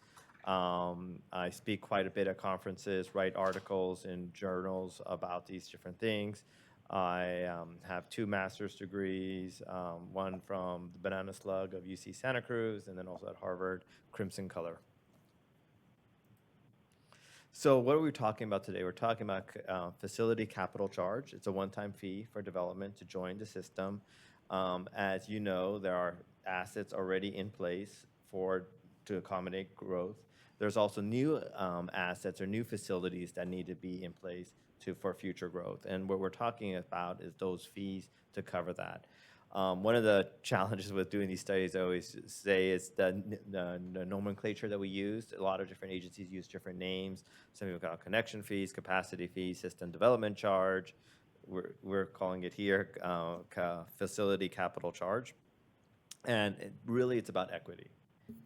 I speak quite a bit at conferences, write articles in journals about these different things. I have 2 master's degrees, one from the Banana Slug of UC Santa Cruz, and then also at Harvard, Crimson Color. So what are we talking about today? We're talking about facility capital charge. It's a one-time fee for development to join the system. As you know, there are assets already in place to accommodate growth. There's also new assets or new facilities that need to be in place for future growth. And what we're talking about is those fees to cover that. One of the challenges with doing these studies, I always say, is the nomenclature that we use. A lot of different agencies use different names. Some people call it connection fees, capacity fees, system development charge. We're calling it here facility capital charge. And really, it's about equity.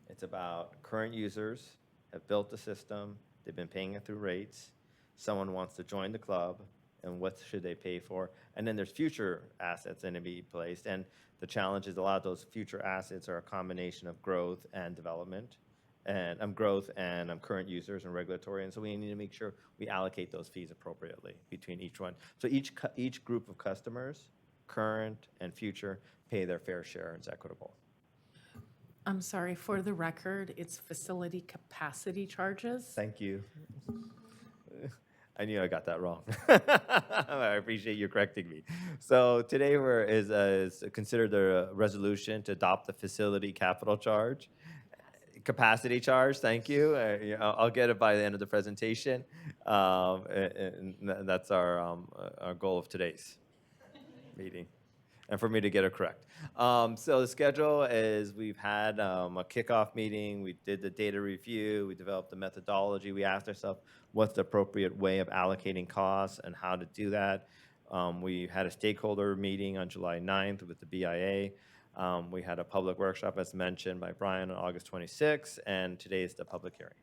It's about current users have built the system. They've been paying it through rates. Someone wants to join the club, and what should they pay for? And then there's future assets that need to be placed. And the challenge is a lot of those future assets are a combination of growth and development, and growth and current users and regulatory. And so we need to make sure we allocate those fees appropriately between each one. So each group of customers, current and future, pay their fair share, and it's equitable. I'm sorry, for the record, it's facility capacity charges. Thank you. I knew I got that wrong. I appreciate you correcting me. So today is considered the resolution to adopt the facility capital charge. Capacity charge, thank you. I'll get it by the end of the presentation. And that's our goal of today's meeting, and for me to get it correct. So the schedule is we've had a kickoff meeting, we did the data review, we developed the methodology, we asked ourselves what's the appropriate way of allocating costs and how to do that. We had a stakeholder meeting on July 9th with the BIA. We had a public workshop, as mentioned by Brian, on August 26th, and today is the public hearing.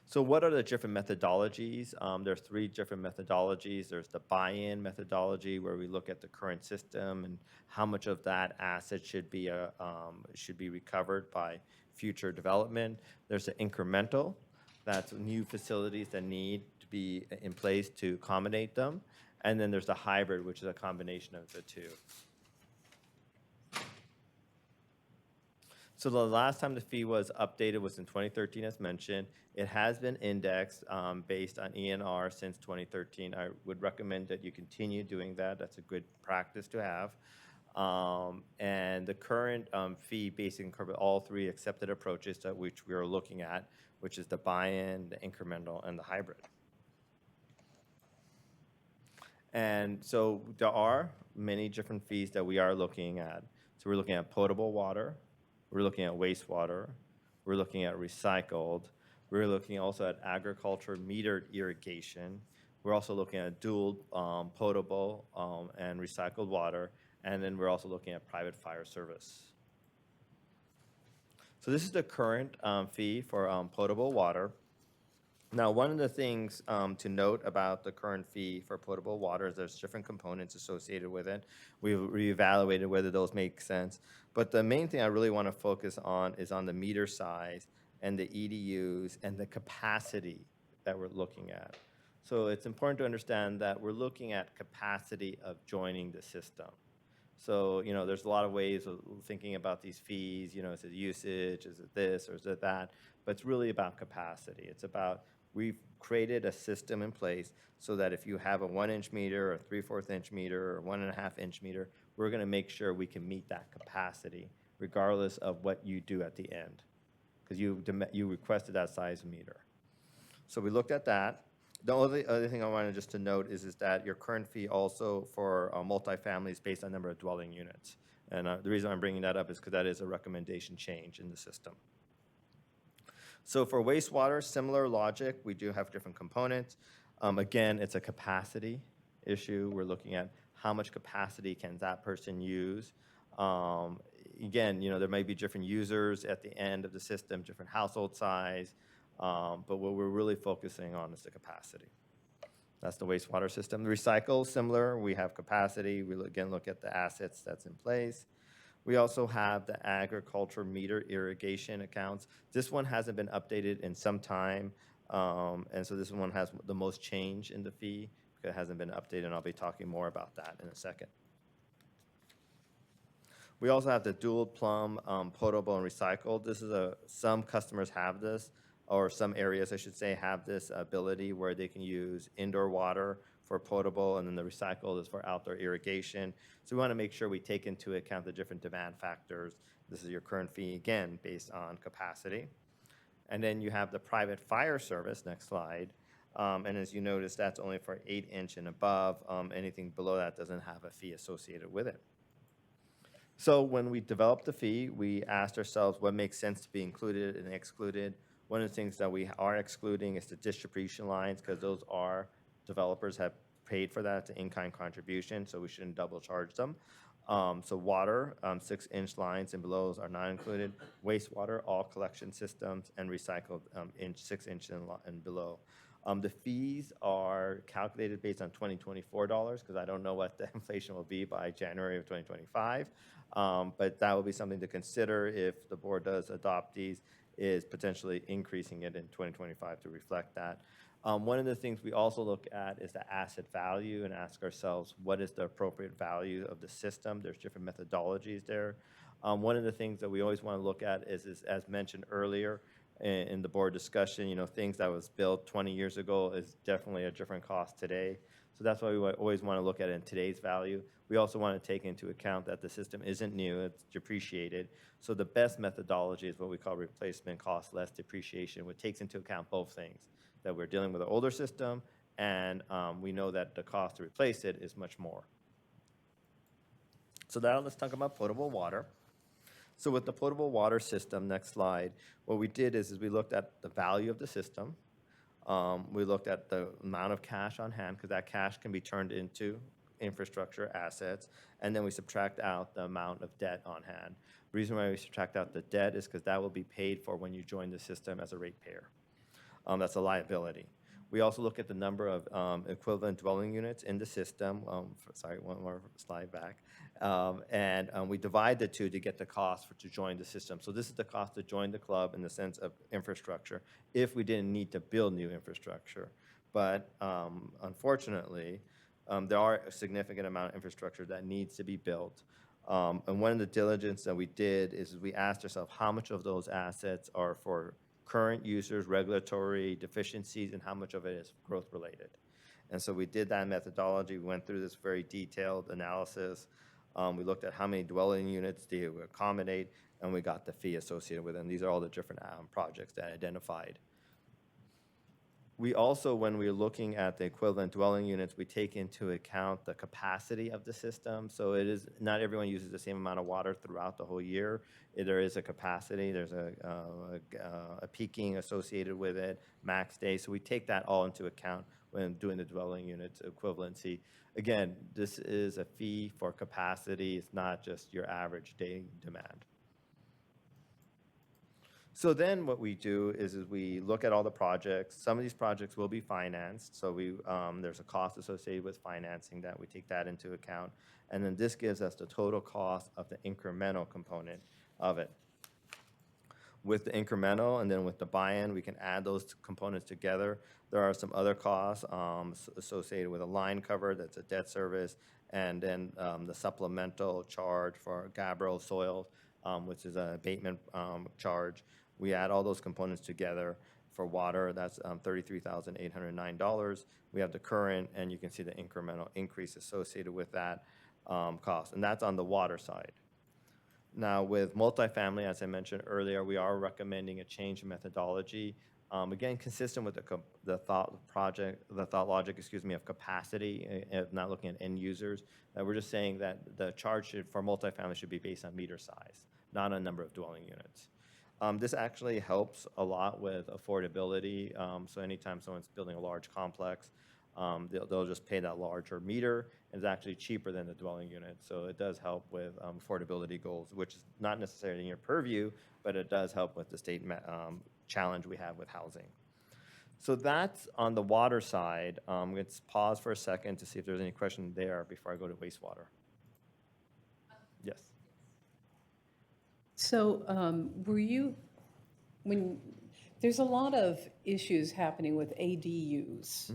So what are the different methodologies? There's 3 different methodologies. There's the buy-in methodology, where we look at the current system and how much of that asset should be recovered by future development. There's the incremental. That's new facilities that need to be in place to accommodate them. And then there's the hybrid, which is a combination of the 2. So the last time the fee was updated was in 2013, as mentioned. It has been indexed based on ENR since 2013. I would recommend that you continue doing that. That's a good practice to have. And the current fee basically covers all 3 accepted approaches to which we are looking at, which is the buy-in, the incremental, and the hybrid. And so there are many different fees that we are looking at. So we're looking at potable water, we're looking at wastewater, we're looking at recycled, we're looking also at agriculture metered irrigation, we're also looking at dual potable and recycled water, and then we're also looking at private fire service. So this is the current fee for potable water. Now, one of the things to note about the current fee for potable water is there's different components associated with it. We've reevaluated whether those make sense. But the main thing I really want to focus on is on the meter size and the EDUs and the capacity that we're looking at. So it's important to understand that we're looking at capacity of joining the system. So, there's a lot of ways of thinking about these fees. Is it usage? Is it this or is it that? But it's really about capacity. It's about we've created a system in place so that if you have a 1-inch meter, or 3/4 inch meter, or 1.5 inch meter, we're going to make sure we can meet that capacity regardless of what you do at the end, because you requested that size meter. So we looked at that. The only other thing I wanted just to note is that your current fee also for multifamily is based on number of dwelling units. And the reason I'm bringing that up is because that is a recommendation change in the system. So for wastewater, similar logic. We do have different components. Again, it's a capacity issue. We're looking at how much capacity can that person use. Again, there may be different users at the end of the system, different household size. But what we're really focusing on is the capacity. That's the wastewater system. The recycle, similar, we have capacity. We again look at the assets that's in place. We also have the agriculture meter irrigation accounts. This one hasn't been updated in some time, and so this one has the most change in the fee because it hasn't been updated, and I'll be talking more about that in a second. We also have the dual plumb potable and recycled. This is some customers have this, or some areas, I should say, have this ability where they can use indoor water for potable, and then the recycled is for outdoor irrigation. So we want to make sure we take into account the different demand factors. This is your current fee, again, based on capacity. And then you have the private fire service, next slide. And as you notice, that's only for 8-inch and above. Anything below that doesn't have a fee associated with it. So when we developed the fee, we asked ourselves what makes sense to be included and excluded. One of the things that we are excluding is the distribution lines, because those are, developers have paid for that, it's an in-kind contribution, so we shouldn't double charge them. So water, 6-inch lines and below are not included. Wastewater, all collection systems, and recycled 6-inch and below. The fees are calculated based on 2024 dollars, because I don't know what the inflation will be by January of 2025. But that will be something to consider if the board does adopt these, is potentially increasing it in 2025 to reflect that. One of the things we also look at is the asset value and ask ourselves, what is the appropriate value of the system? There's different methodologies there. One of the things that we always want to look at is as mentioned earlier in the board discussion, things that was built 20 years ago is definitely a different cost today. So that's why we always want to look at it in today's value. We also want to take into account that the system isn't new, it's depreciated. So the best methodology is what we call replacement cost less depreciation, which takes into account both things, that we're dealing with an older system, and we know that the cost to replace it is much more. So now let's talk about potable water. So with the potable water system, next slide, what we did is we looked at the value of the system. We looked at the amount of cash on hand, because that cash can be turned into infrastructure assets, and then we subtract out the amount of debt on hand. The reason why we subtract out the debt is because that will be paid for when you join the system as a ratepayer. That's a liability. We also look at the number of equivalent dwelling units in the system. Sorry, one more slide back. And we divide the two to get the cost to join the system. So this is the cost to join the club in the sense of infrastructure, if we didn't need to build new infrastructure. But unfortunately, there are a significant amount of infrastructure that needs to be built. And one of the diligence that we did is we asked ourselves how much of those assets are for current users, regulatory deficiencies, and how much of it is growth related. And so we did that methodology. We went through this very detailed analysis. We looked at how many dwelling units they would accommodate, and we got the fee associated with them. These are all the different projects that I identified. We also, when we're looking at the equivalent dwelling units, we take into account the capacity of the system. So it is, not everyone uses the same amount of water throughout the whole year. There is a capacity, there's a peaking associated with it, max day. So we take that all into account when doing the dwelling units equivalency. Again, this is a fee for capacity. It's not just your average day demand. So then what we do is we look at all the projects. Some of these projects will be financed. So there's a cost associated with financing that. We take that into account. And then this gives us the total cost of the incremental component of it. With the incremental and then with the buy-in, we can add those components together. There are some other costs associated with a line cover, that's a debt service, and then the supplemental charge for gabbro soil, which is an abatement charge. We add all those components together. For water, that's $33,809. We have the current, and you can see the incremental increase associated with that cost, and that's on the water side. Now, with multifamily, as I mentioned earlier, we are recommending a change in methodology. Again, consistent with the thought logic, of capacity, not looking at end users. We're just saying that the charge for multifamily should be based on meter size, not on number of dwelling units. This actually helps a lot with affordability. So anytime someone's building a large complex, they'll just pay that larger meter, and it's actually cheaper than the dwelling unit. So it does help with affordability goals, which is not necessarily in your purview, but it does help with the state challenge we have with housing. So that's on the water side. Let's pause for a second to see if there's any question there before I go to wastewater. Yes. So were you, there's a lot of issues happening with ADUs.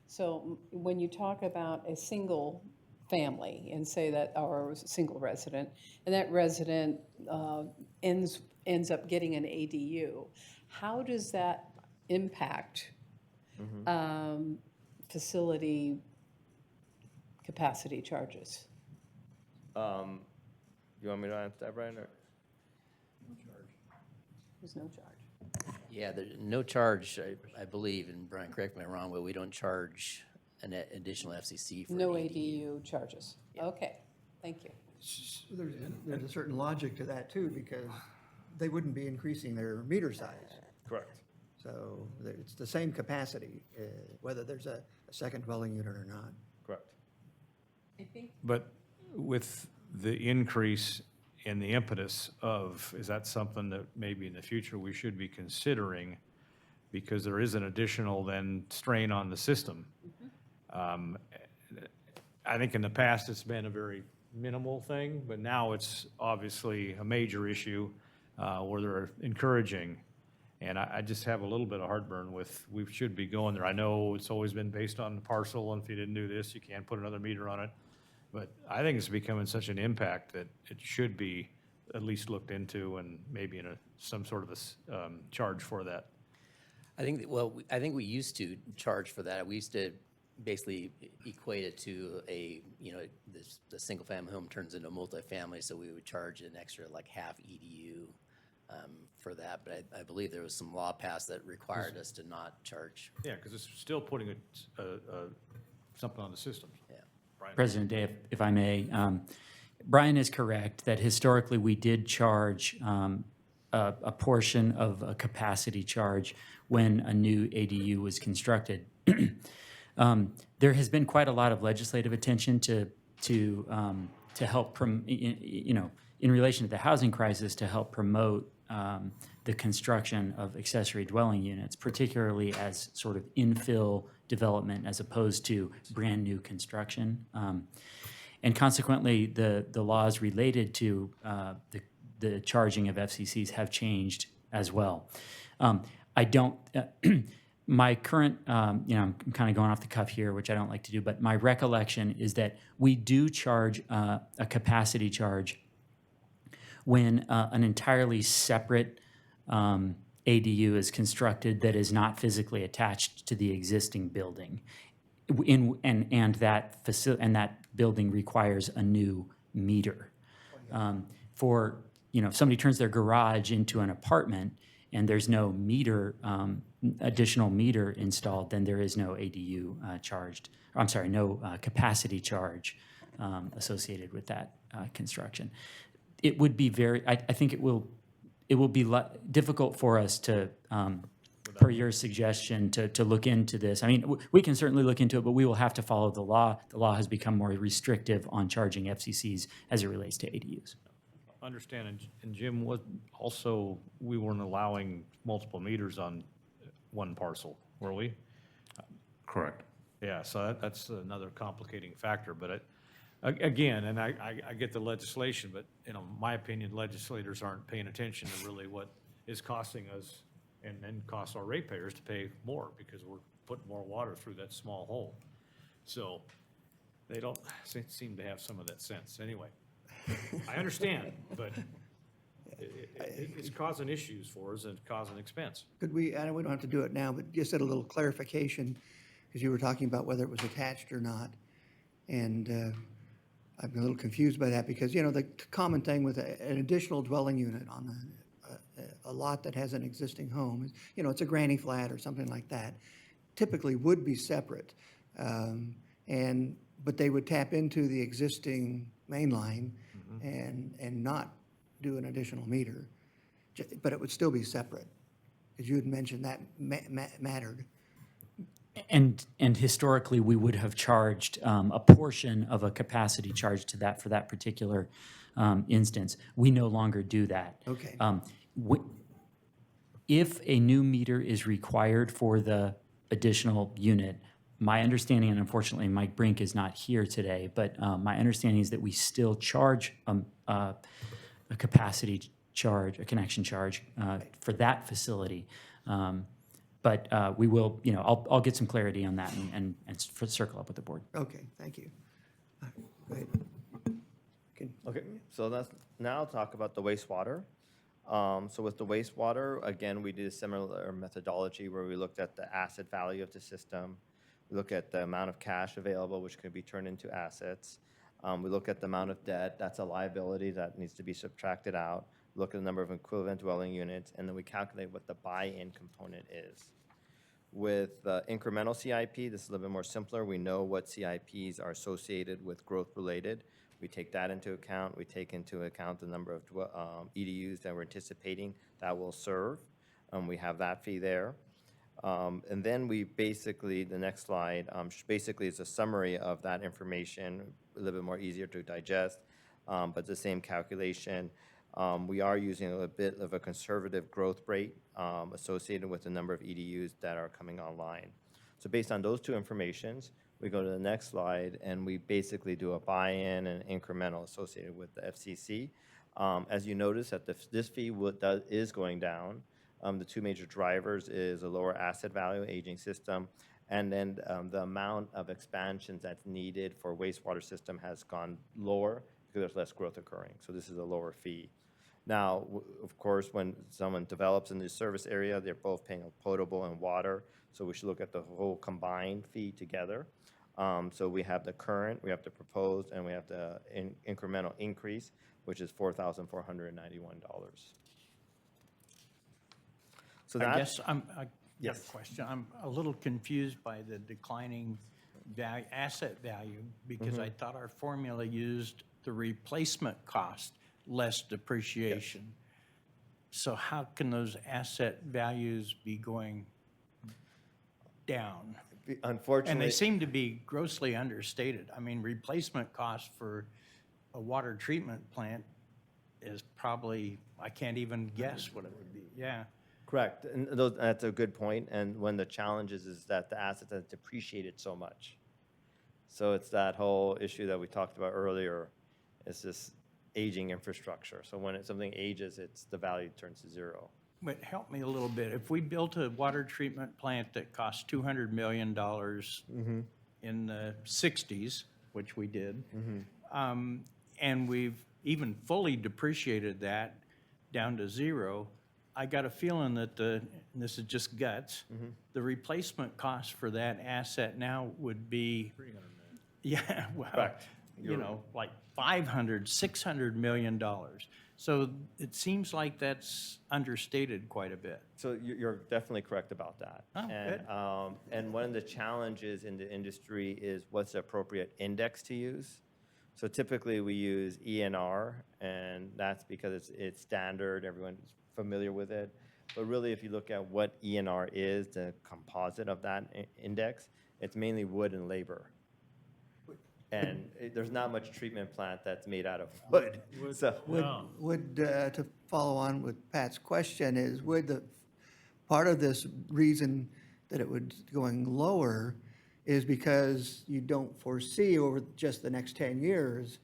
So when you talk about a single family and say that, or a single resident, and that resident ends up getting an ADU, how does that impact facility capacity charges? You want me to answer that, Brian? Or? There's no charge. Yeah, there's no charge, I believe, and Brian, correct me if I'm wrong, but we don't charge an additional FCC for an No ADU. ADU charges. Okay, thank you. So there's a certain logic to that too, because they wouldn't be increasing their meter size. Correct. So it's the same capacity, whether there's a second dwelling unit or not. Correct. I think But with the increase in the impetus of, is that something that maybe in the future we should be considering? Because there is an additional then strain on the system. I think in the past, it's been a very minimal thing, but now it's obviously a major issue where they're encouraging. And I just have a little bit of heartburn with, we should be going there. I know it's always been based on the parcel, and if you didn't do this, you can't put another meter on it. But I think it's becoming such an impact that it should be at least looked into and maybe in some sort of a charge for that. I think, I think we used to charge for that. We used to basically equate it to the single-family home turns into a multifamily, so we would charge an extra like half EDU for that. But I believe there was some law passed that required us to not charge. Yeah, because it's still putting something on the system. Yeah. Brian? President Day, if I may, Brian is correct that historically we did charge a portion of a capacity charge when a new ADU was constructed. There has been quite a lot of legislative attention to help, in relation to the housing crisis, to help promote the construction of accessory dwelling units, particularly as sort of infill development as opposed to brand new construction. And consequently, the laws related to the charging of FCCs have changed as well. I don't, my current, I'm kind of going off the cuff here, which I don't like to do, but my recollection is that we do charge a capacity charge when an entirely separate ADU is constructed that is not physically attached to the existing building. And that building requires a new meter. If somebody turns their garage into an apartment and there's no meter, additional meter installed, then there is no ADU charged. I'm sorry, no capacity charge associated with that construction. It would be I think it will be difficult for us to, per your suggestion, to look into this. I mean, we can certainly look into it, but we will have to follow the law. The law has become more restrictive on charging FCCs as it relates to ADUs. Understand, and Jim, we weren't allowing multiple meters on one parcel, were we? Correct. Yeah, so that's another complicating factor, but again, and I get the legislation, but, in my opinion, legislators aren't paying attention to really what is costing us and costs our ratepayers to pay more because we're putting more water through that small hole. So they don't seem to have some of that sense. Anyway, I understand, but it's causing issues for us and causing expense. Could we don't have to do it now, but just a little clarification, because you were talking about whether it was attached or not. And I'm a little confused by that because, the common thing with an additional dwelling unit on a lot that has an existing home, it's a granny flat or something like that, typically would be separate. But they would tap into the existing main line and not do an additional meter. But it would still be separate, because you had mentioned that mattered. And historically, we would have charged a portion of a capacity charge to that for that particular instance. We no longer do that. Okay. If a new meter is required for the additional unit, my understanding, and unfortunately Mike Brink is not here today, but my understanding is that we still charge a capacity charge, a connection charge for that facility. But we will, I'll get some clarity on that and circle up with the board. Okay, thank you. Go ahead. Okay, so now I'll talk about the wastewater. So with the wastewater, again, we did a similar methodology where we looked at the asset value of the system. We look at the amount of cash available, which could be turned into assets. We look at the amount of debt, that's a liability that needs to be subtracted out. Look at the number of equivalent dwelling units, and then we calculate what the buy-in component is. With incremental CIP, this is a little bit more simpler. We know what CIPs are associated with growth-related. We take that into account. We take into account the number of EDUs that we're anticipating that will serve. We have that fee there. And then we basically, the next slide, basically is a summary of that information, a little bit more easier to digest, but the same calculation. We are using a bit of a conservative growth rate associated with the number of EDUs that are coming online. So based on those two informations, we go to the next slide, and we basically do a buy-in and incremental associated with the FCC. As you notice, that this fee is going down. The two major drivers is a lower asset value, aging system, and then the amount of expansions that's needed for wastewater system has gone lower because there's less growth occurring. So this is a lower fee. Now, of course, when someone develops in this service area, they're both paying potable and water, so we should look at the whole combined fee together. So we have the current, we have the proposed, and we have the incremental increase, which is $4,491. So I that's, guess I got a Yes. question. I'm a little confused by the declining value, asset value, because I thought our formula used the replacement cost less depreciation. So how can those asset values be going down? And unfortunately. they seem to be grossly understated. I mean, replacement cost for a water treatment plant is probably, I can't even guess what it would be. Yeah. Correct, and that's a good point, and one of the challenges is that the assets have depreciated so much. So it's that whole issue that we talked about earlier, it's this aging infrastructure. So when something ages, the value turns to zero. But help me a little bit. If we built a water treatment plant that cost $200 million in the 60s, which we did, and we've even fully depreciated that down to zero, I got a feeling that and this is just guts, the replacement cost for that asset now would be, yeah, well, Correct. like $500, $600 million. So it seems like that's understated quite a bit. So you're definitely correct about that. Oh, good. And one of the challenges in the industry is what's the appropriate index to use. So typically we use ENR, and that's because it's standard, everyone's familiar with it. But really, if you look at what ENR is, the composite of that index, it's mainly wood and labor. And there's not much treatment plant that's made out of wood. So, To follow on with Pat's question is, part of this reason that it would going lower is because you don't foresee over just the next 10 years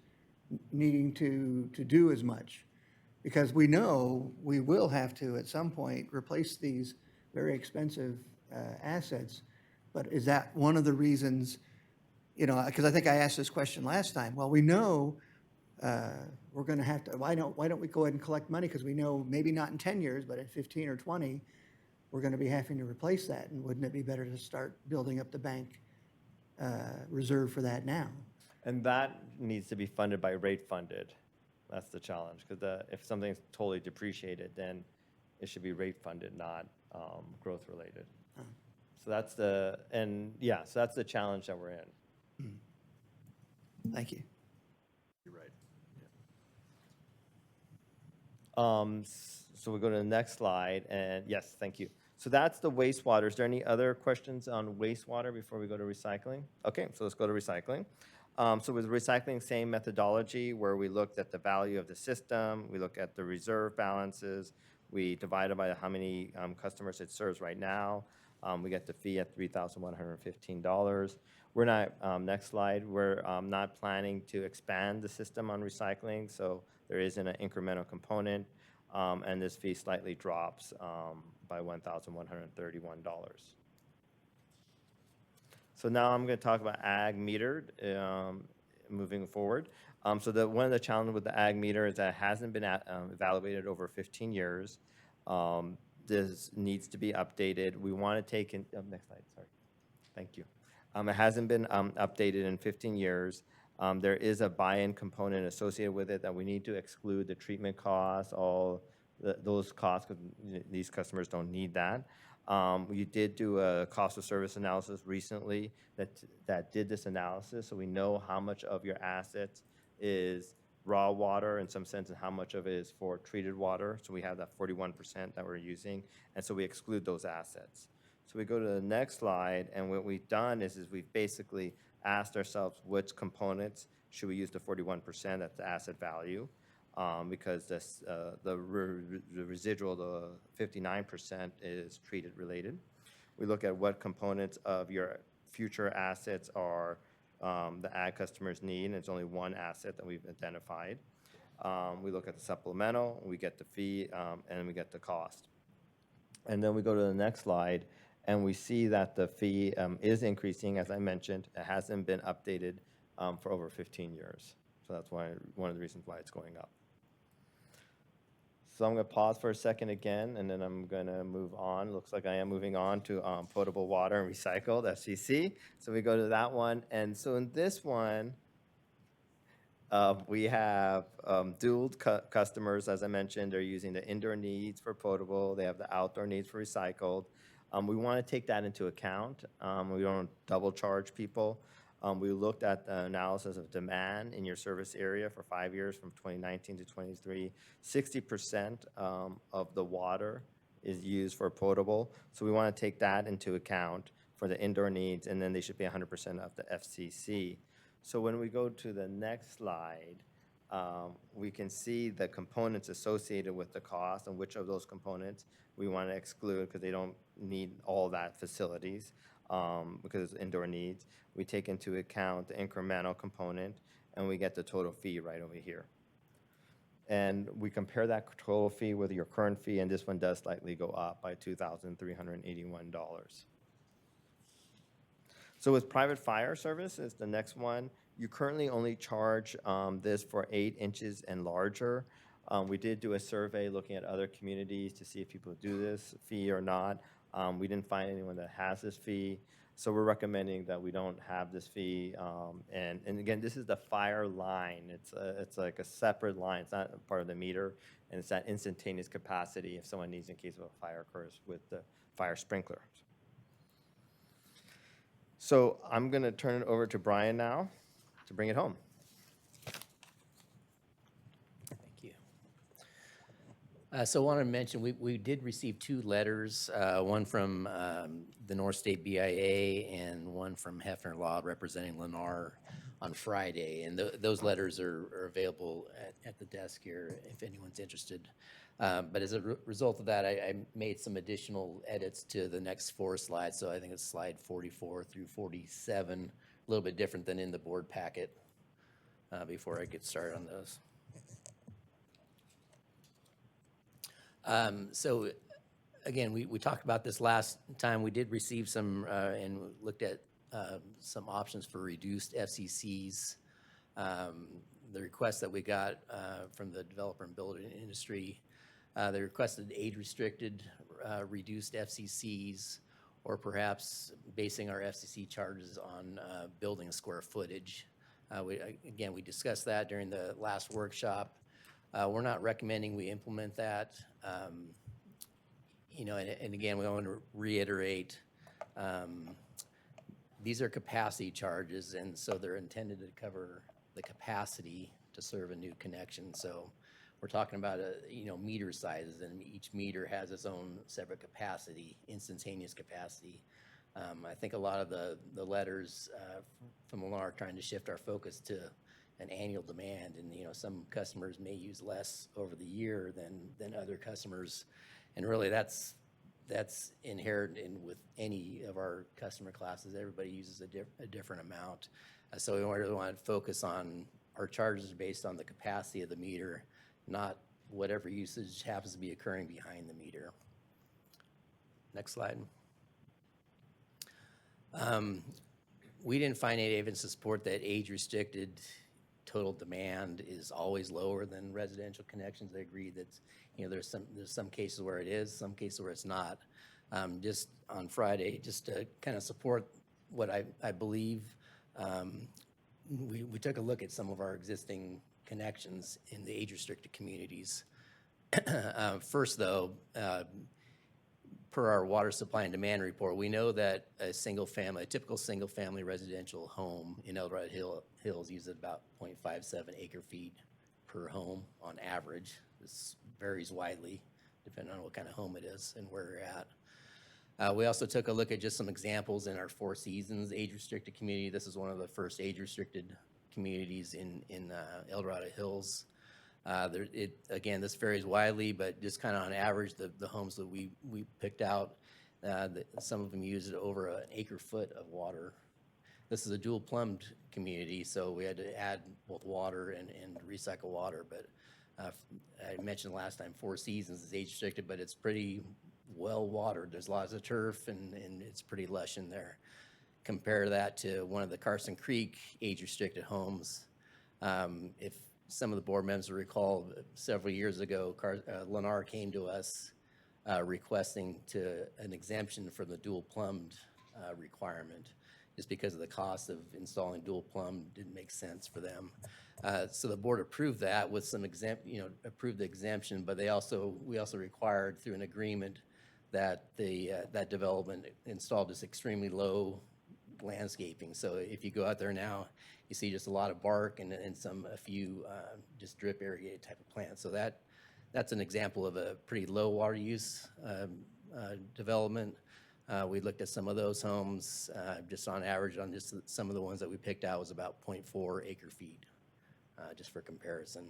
needing to do as much. Because we know we will have to, at some point, replace these very expensive assets. But is that one of the reasons, because I think I asked this question last time. Well, we know we're going to have to, why don't we go ahead and collect money? Because we know maybe not in 10 years, but in 15 or 20, we're going to be having to replace that. And wouldn't it be better to start building up the bank reserve for that now? and that needs to be funded by rate funded. That's the challenge, because if something's totally depreciated, then it should be rate funded, not growth related. So that's the challenge that we're in. Thank you. So we go to the next slide, and yes, thank you. So that's the wastewater. Is there any other questions on wastewater before we go to recycling? Okay, so let's go to recycling. So with recycling, same methodology where we looked at the value of the system, we look at the reserve balances, We divide it by how many customers it serves right now. We get the fee at $3,115. We're not, next slide, we're not planning to expand the system on recycling, so there isn't an incremental component, and this fee slightly drops by $1,131. So now I'm going to talk about ag metered moving forward. So one of the challenges with the ag meter is that it hasn't been evaluated over 15 years. This needs to be updated. We want to take in, next slide, sorry. Thank you. It hasn't been updated in 15 years. There is a buy-in component associated with it that we need to exclude the treatment costs, all those costs, because these customers don't need that. We did do a cost of service analysis recently that did this analysis, so we know how much of your assets is raw water in some sense and how much of it is for treated water. So we have that 41% that we're using, and so we exclude those assets. So we go to the next slide, and what we've done is we've basically asked ourselves which components should we use the 41% at the asset value, because this, the residual, the 59% is treated related. We look at what components of your future assets are the ag customers need, and it's only one asset that we've identified. We look at the supplemental, we get the fee, and we get the cost. And then we go to the next slide, and we see that the fee is increasing, as I mentioned. It hasn't been updated for over 15 years. So that's one of the reasons why it's going up. So I'm going to pause for a second again, and then I'm going to move on. Looks like I am moving on to potable water and recycled, FCC. So we go to that one. And so in this one, we have dual customers, as I mentioned. They're using the indoor needs for potable. They have the outdoor needs for recycled. We want to take that into account. We don't double charge people. We looked at the analysis of demand in your service area for 5 years from 2019 to 23. 60% of the water is used for potable. So we want to take that into account for the indoor needs, and then they should be 100% of the FCC. So when we go to the next slide, we can see the components associated with the cost and which of those components we want to exclude because they don't need all that facilities because it's indoor needs. We take into account the incremental component, and we get the total fee right over here. And we compare that total fee with your current fee, and this one does slightly go up by $2,381. So with private fire service is the next one. You currently only charge this for 8 inches and larger. We did do a survey looking at other communities to see if people do this fee or not. We didn't find anyone that has this fee. So we're recommending that we don't have this fee. And again, this is the fire line. It's like a separate line. It's not part of the meter. And it's that instantaneous capacity if someone needs in case of a fire occurs with the fire sprinkler. So I'm going to turn it over to Brian now to bring it home. Thank you. So I want to mention, we did receive 2 letters, one from the North State BIA and one from Hefner Law representing Lennar on Friday. And those letters are available at the desk here if anyone's interested. But as a result of that, I made some additional edits to the next 4 slides. So I think it's slide 44 through 47, a little bit different than in the board packet before I get started on those. So again, we talked about this last time. We did receive some and looked at some options for reduced FCCs. The request that we got from the developer and builder industry, they requested age-restricted reduced FCCs, or perhaps basing our FCC charges on building square footage. Again, we discussed that during the last workshop. We're not recommending we implement that. You know, and again, we want to reiterate, these are capacity charges, and so they're intended to cover the capacity to serve a new connection. So we're talking about meter sizes, and each meter has its own separate capacity, instantaneous capacity. I think a lot of the letters from Lennar are trying to shift our focus to an annual demand, and, some customers may use less over the year than other customers. And really, that's inherent with any of our customer classes. Everybody uses a different amount. So we really want to focus on our charges based on the capacity of the meter, not whatever usage happens to be occurring behind the meter. Next slide. We didn't find any evidence to support that age-restricted total demand is always lower than residential connections. I agree that, there's some cases where it is, some cases where it's not. Just on Friday, just to kind of support what I believe, we took a look at some of our existing connections in the age-restricted communities. First, though, per our water supply and demand report, we know that a typical single-family residential home in El Dorado Hills uses about 0.57 acre-feet per home on average. This varies widely depending on what kind of home it is and where you're at. We also took a look at just some examples in our Four Seasons age-restricted community. This is one of the first age-restricted communities in El Dorado Hills. Again, this varies widely, but just kind of on average, the homes that we picked out, some of them use over an acre-foot of water. This is a dual-plumbed community, so we had to add both water and recycle water. But I mentioned last time, Four Seasons is age-restricted, but it's pretty well-watered. There's lots of turf, and it's pretty lush in there. Compare that to one of the Carson Creek age-restricted homes. If some of the board members recall, several years ago, Lennar came to us requesting an exemption from the dual-plumbed requirement, just because of the cost of installing dual-plumbed didn't make sense for them. So the board approved that with some approved the exemption, but we also required through an agreement that that development installed this extremely low landscaping. So if you go out there now, you see just a lot of bark and a few just drip irrigated type of plants. So that's an example of a pretty low water use development. We looked at some of those homes, just on average on just some of the ones that we picked out was about 0.4 acre-feet, just for comparison.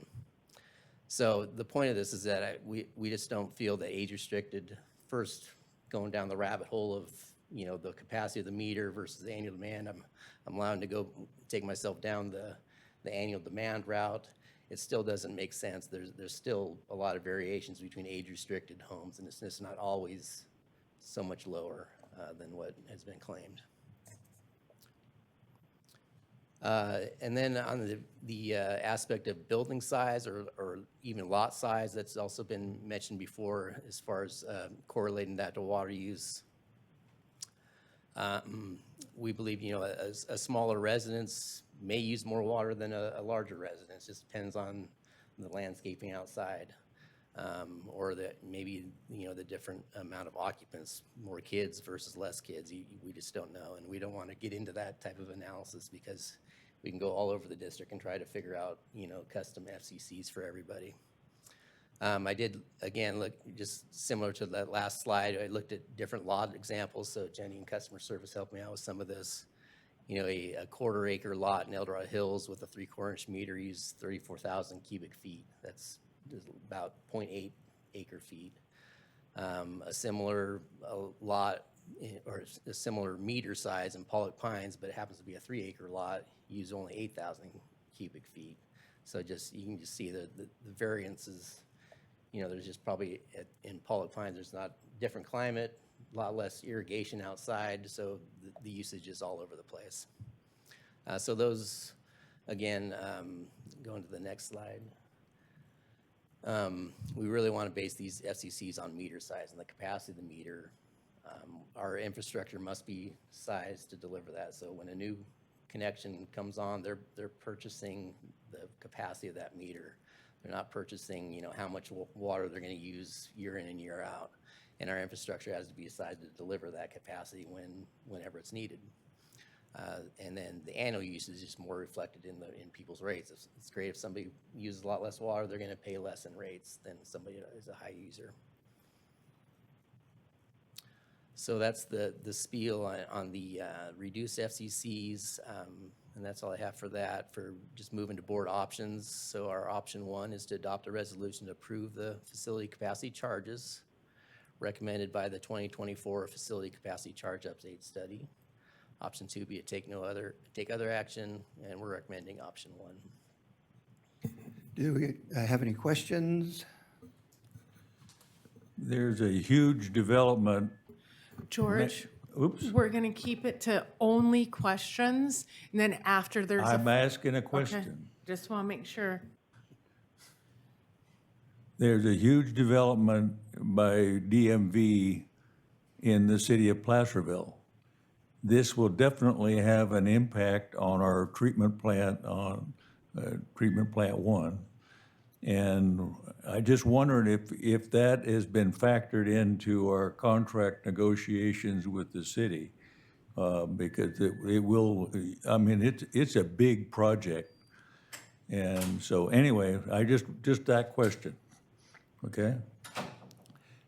So the point of this is that we just don't feel that age-restricted, first going down the rabbit hole of the capacity of the meter versus the annual demand. I'm allowed to go take myself down the annual demand route. It still doesn't make sense. There's still a lot of variations between age-restricted homes, and it's just not always so much lower than what has been claimed. And then on the aspect of building size or even lot size, that's also been mentioned before as far as correlating that to water use. We believe, a smaller residence may use more water than a larger residence. Just depends on the landscaping outside, or that maybe, the different amount of occupants, more kids versus less kids. We just don't know, and we don't want to get into that type of analysis because we can go all over the district and try to figure out, custom FCCs for everybody. I did, again, look just similar to that last slide. I looked at different lot examples. So Jenny in customer service helped me out with some of this. A quarter acre lot in El Dorado Hills with a 3/4 inch meter uses 34,000 cubic feet. That's about 0.8 acre feet. A similar lot or a similar meter size in Pollock Pines, but it happens to be a 3 acre lot, use only 8,000 cubic feet. So you can just see the variances. There's just probably in Pollock Pines, there's not different climate, a lot less irrigation outside, so the usage is all over the place. So those, again, going to the next slide. We really want to base these FCCs on meter size and the capacity of the meter. Our infrastructure must be sized to deliver that. So when a new connection comes on, they're purchasing the capacity of that meter. They're not purchasing, how much water they're going to use year in and year out. And our infrastructure has to be sized to deliver that capacity whenever it's needed. And then the annual usage is just more reflected in people's rates. It's great if somebody uses a lot less water, they're going to pay less in rates than somebody that is a high user. So that's the spiel on the reduced FCCs, and that's all I have for that, for just moving to board options. So our option 1 is to adopt a resolution to approve the facility capacity charges recommended by the 2024 Facility Capacity Charge Update Study. Option 2 be to take other action, and we're recommending option 1. Do we have any questions? There's a huge development. George, Oops, we're going to keep it to only questions, and then after there's I'm a, asking a okay, question. just want to make sure. There's a huge development by DMV in the city of Placerville. This will definitely have an impact on our treatment plant, on treatment plant 1. And I just wondered if that has been factored into our contract negotiations with the city. Because it will, I mean, it's a big project. And so anyway, just that question, okay?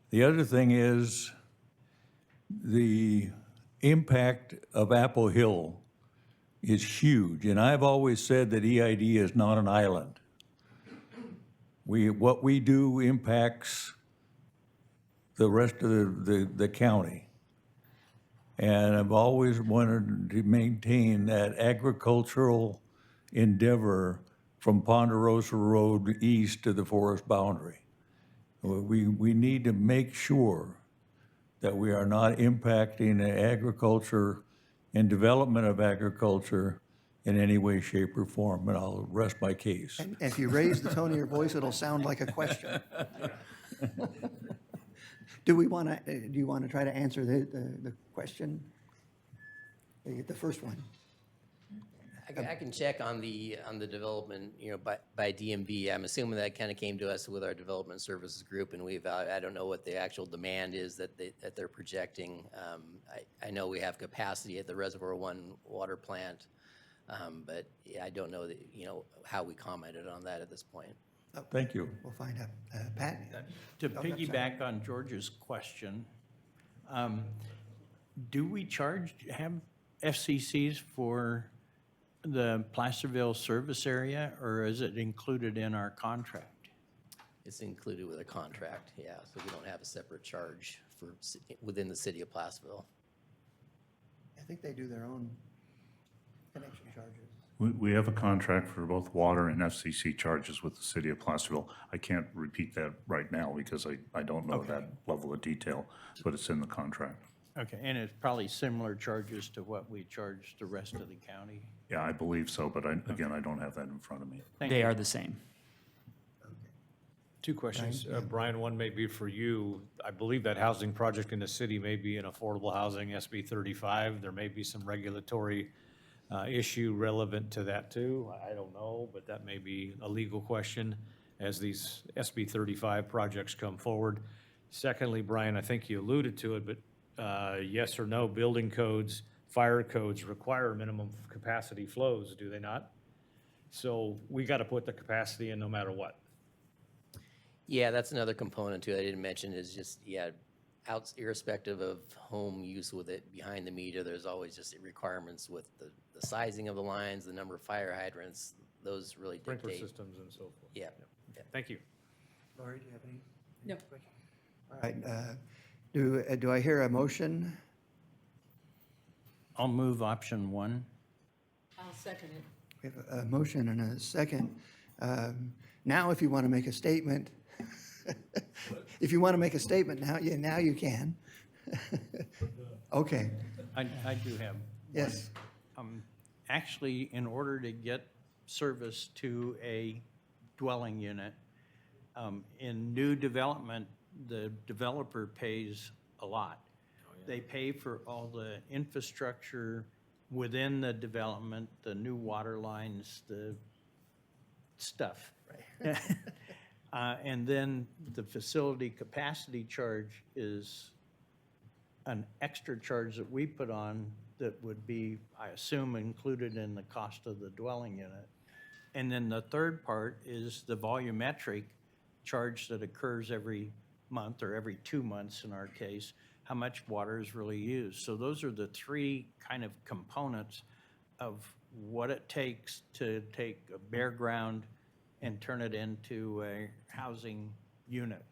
The other thing is the impact of Apple Hill is huge. And I've always said that EID is not an island. What we do impacts the rest of the county. And I've always wanted to maintain that agricultural endeavor from Ponderosa Road east to the forest boundary. We need to make sure that we are not impacting the agriculture and development of agriculture in any way, shape, or form, and I'll rest my case. And if you raise the tone of your voice, it'll sound like a question. Do you want to try to answer the question? The first one? I can check on the development, by DMV. I'm assuming that kind of came to us with our development services group, and I don't know what the actual demand is that they're projecting. I know we have capacity at the Reservoir 1 water plant, but yeah, I don't know that, how we commented on that at this point. Thank you. We'll find out. Pat? To piggyback on George's question, do we have FCCs for the Placerville service area, or is it included in our contract? It's included with a contract, yeah, so we don't have a separate charge within the city of Placerville. I think they do their own connection charges. We have a contract for both water and FCC charges with the city of Placerville. I can't repeat that right now because I don't know that level of detail, but it's in the contract. Okay, and it's probably similar charges to what we charge the rest of the county? Yeah, I believe so, but again, I don't have that in front of me. They are the same. Two questions. Brian, one may be for you. I believe that housing project in the city may be an affordable housing SB 35. There may be some regulatory issue relevant to that too. I don't know, but that may be a legal question as these SB 35 projects come forward. Secondly, Brian, I think you alluded to it, but yes or no, building codes, fire codes require minimum capacity flows, do they not? So we got to put the capacity in no matter what. Yeah, that's another component too I didn't mention is just, irrespective of home use with it behind the meter, there's always just requirements with the sizing of the lines, the number of fire hydrants, those really Sprinkler dictate. systems and so forth. Yeah. Thank you. Lori, do you have any? No. All right, do I hear a motion? I'll move option 1. I'll second it. We have a motion and a second. Now, if you want to make a statement, if you want to make a statement now you can. Okay, I do have. yes. Actually, in order to get service to a dwelling unit, in new development, the developer pays a lot. They pay for all the infrastructure within the development, the new water lines, the stuff. And then the facility capacity charge is an extra charge that we put on that would be, I assume, included in the cost of the dwelling unit. And then the third part is the volumetric charge that occurs every month or every 2 months in our case how much water is really used. So those are the three kind of components of what it takes to take a bare ground and turn it into a housing unit.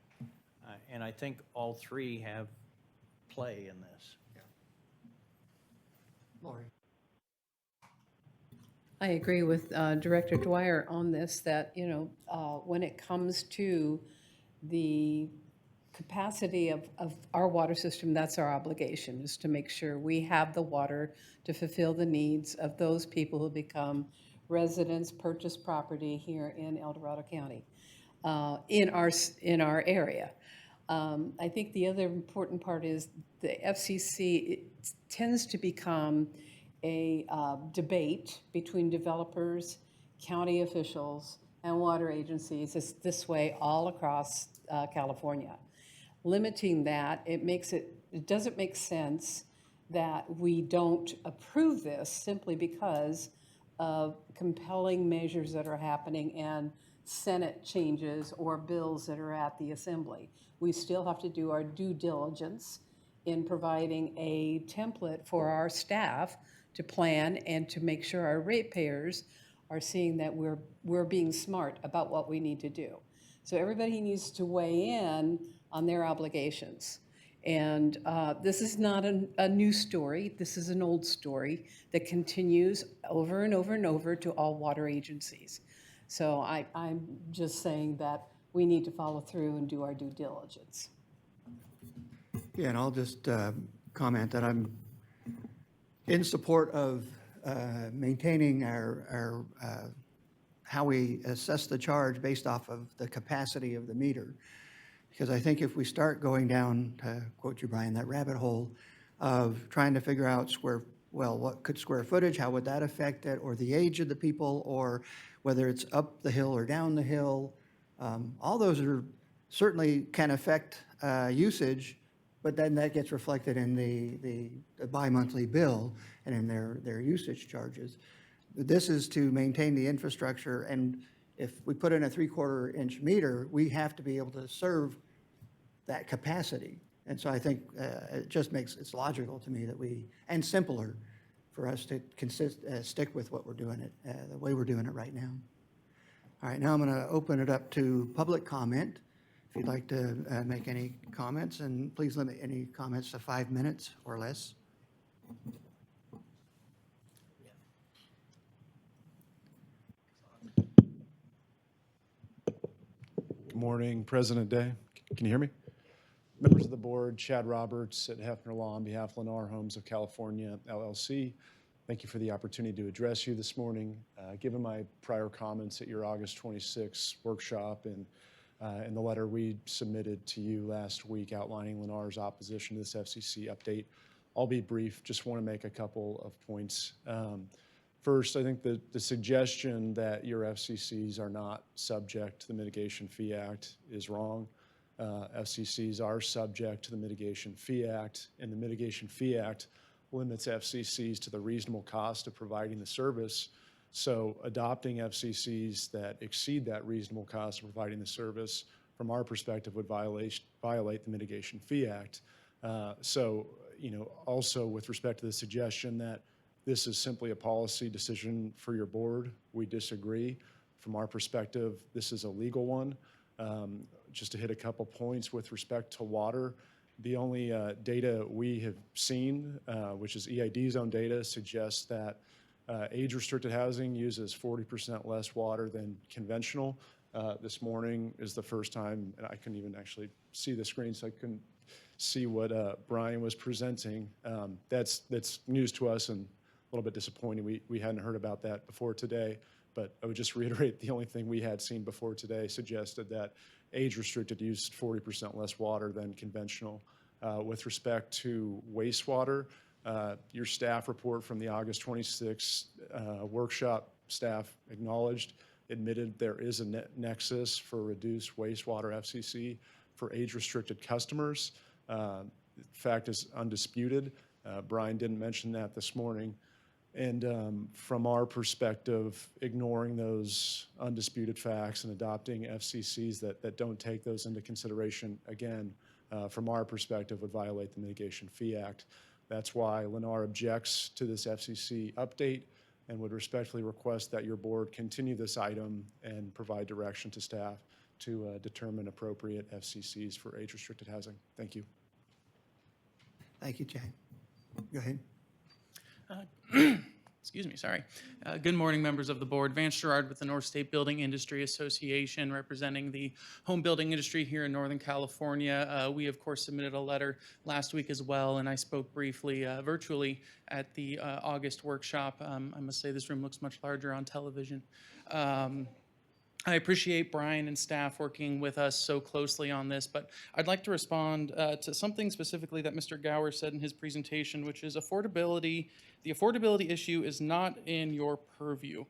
And I think all three have play in this. Lori? I agree with Director Dwyer on this, that, you know, when it comes to the capacity of our water system, that's our obligation, is to make sure we have the water to fulfill the needs of those people who become residents, purchase property here in El Dorado County, in our area. I think the other important part is the FCC, it tends to become a debate between developers, county officials, and water agencies. It's this way all across California. Limiting that, it doesn't make sense that we don't approve this simply because of compelling measures that are happening and Senate changes or bills that are at the Assembly. We still have to do our due diligence in providing a template for our staff to plan and to make sure our ratepayers are seeing that we're being smart about what we need to do. So everybody needs to weigh in on their obligations. And this is not a new story. This is an old story that continues over and over and over to all water agencies. So I'm just saying that we need to follow through and do our due diligence. Yeah, and I'll just comment that I'm in support of maintaining our how we assess the charge based off of the capacity of the meter. Because I think if we start going down, to quote you, Brian, that rabbit hole of trying to figure out what could square footage, how would that affect it, or the age of the people, or whether it's up the hill or down the hill, all those are certainly can affect usage, but then that gets reflected in the bi-monthly bill and in their usage charges. This is to maintain the infrastructure, and if we put in a 3/4 inch meter, we have to be able to serve that capacity. And so I think it just it's logical to me that and simpler for us to stick with what we're doing the way we're doing it right now. All right, now I'm going to open it up to public comment. If you'd like to make any comments, and please limit any comments to 5 minutes or less. Good morning, President Day. Can you hear me? Members of the board, Chad Roberts at Hefner Law on behalf of Lennar Homes of California, LLC. Thank you for the opportunity to address you this morning. Given my prior comments at your August 26th workshop and in the letter we submitted to you last week outlining Lennar's opposition to this FCC update, I'll be brief. Just want to make a couple of points. First, I think the suggestion that your FCCs are not subject to the Mitigation Fee Act is wrong. FCCs are subject to the Mitigation Fee Act, and the Mitigation Fee Act limits FCCs to the reasonable cost of providing the service. So adopting FCCs that exceed that reasonable cost of providing the service, from our perspective, would violate the Mitigation Fee Act. So, also with respect to the suggestion that this is simply a policy decision for your board, we disagree. From our perspective, this is a legal one. Just to hit a couple points with respect to water, the only data we have seen, which is EID's own data, suggests that age-restricted housing uses 40% less water than conventional. This morning is the first time, and I couldn't even actually see the screen, so I couldn't see what Brian was presenting. That's news to us and a little bit disappointing. We hadn't heard about that before today, but I would just reiterate the only thing we had seen before today suggested that age-restricted used 40% less water than conventional. With respect to wastewater, your staff report from the August 26th workshop staff admitted there is a nexus for reduced wastewater FCC for age-restricted customers. The fact is undisputed. Brian didn't mention that this morning. And from our perspective, ignoring those undisputed facts and adopting FCCs that don't take those into consideration, again, from our perspective, would violate the Mitigation Fee Act. That's why Lennar objects to this FCC update and would respectfully request that your board continue this item and provide direction to staff to determine appropriate FCCs for age-restricted housing. Thank you. Thank you, Chad. Go ahead. Excuse me, sorry. Good morning, members of the board. Vance Gerard with the North State Building Industry Association, representing the home building industry here in Northern California. We, of course, submitted a letter last week as well, and I spoke briefly virtually at the August workshop. I must say this room looks much larger on television. I appreciate Brian and staff working with us so closely on this, but I'd like to respond to something specifically that Mr. Gower said in his presentation, which is affordability. The affordability issue is not in your purview.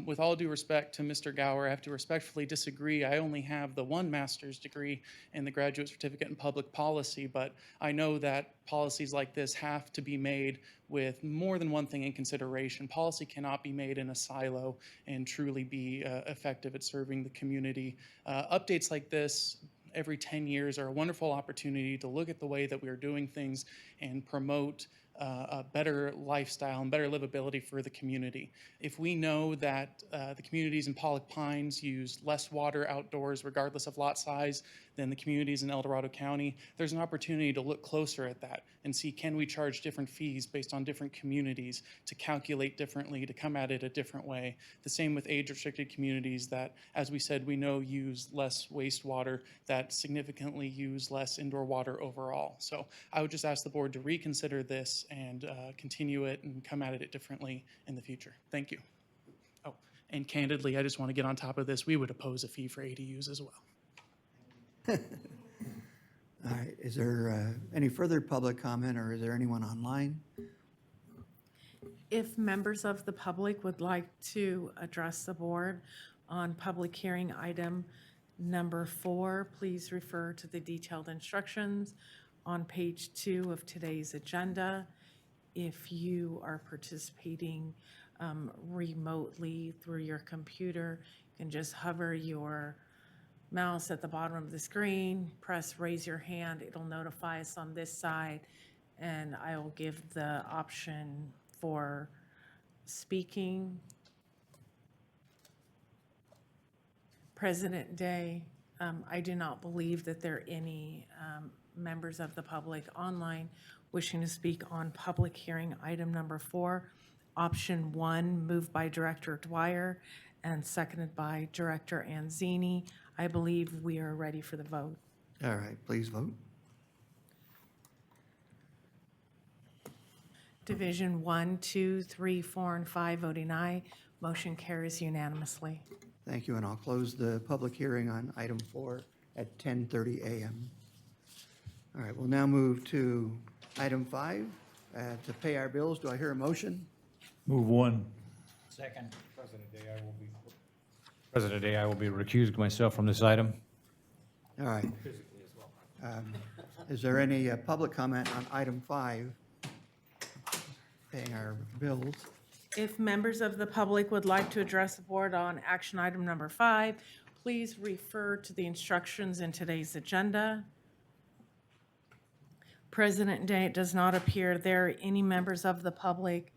With all due respect to Mr. Gower, I have to respectfully disagree. I only have the one master's degree in the graduate certificate in public policy, but I know that policies like this have to be made with more than one thing in consideration. Policy cannot be made in a silo and truly be effective at serving the community. Updates like this every 10 years are a wonderful opportunity to look at the way that we are doing things and promote a better lifestyle and better livability for the community. If we know that the communities in Pollock Pines use less water outdoors regardless of lot size than the communities in El Dorado County, there's an opportunity to look closer at that and see, can we charge different fees based on different communities, to calculate differently, to come at it a different way. The same with age-restricted communities that, as we said, we know use less wastewater, that significantly use less indoor water overall. So I would just ask the board to reconsider this and continue it and come at it differently in the future. Thank you. Oh, and candidly, I just want to get on top of this. We would oppose a fee for ADUs as well. All right, is there any further public comment, or is there anyone online? If members of the public would like to address the board on public hearing item number 4, please refer to the detailed instructions on page 2 of today's agenda. If you are participating remotely through your computer, you can just hover your mouse at the bottom of the screen, press raise your hand. It'll notify us on this side, and I will give the option for speaking. President Day, I do not believe that there are any members of the public online wishing to speak on public hearing item number 4. Option 1, moved by Director Dwyer and seconded by Director Anzini. I believe we are ready for the vote. All right, please vote. Division 1, 2, 3, 4, and 5 voting aye. Motion carries unanimously. Thank you, and I'll close the public hearing on item 4 at 10:30 a.m. All right, we'll now move to item 5, to pay our bills. Do I hear a motion? Move one. Second. President Day, I will be recused myself from this item. All right. Is there any public comment on item 5, paying our bills? If members of the public would like to address the board on action item number 5, please refer to the instructions in today's agenda. President Day, it does not appear there are any members of the public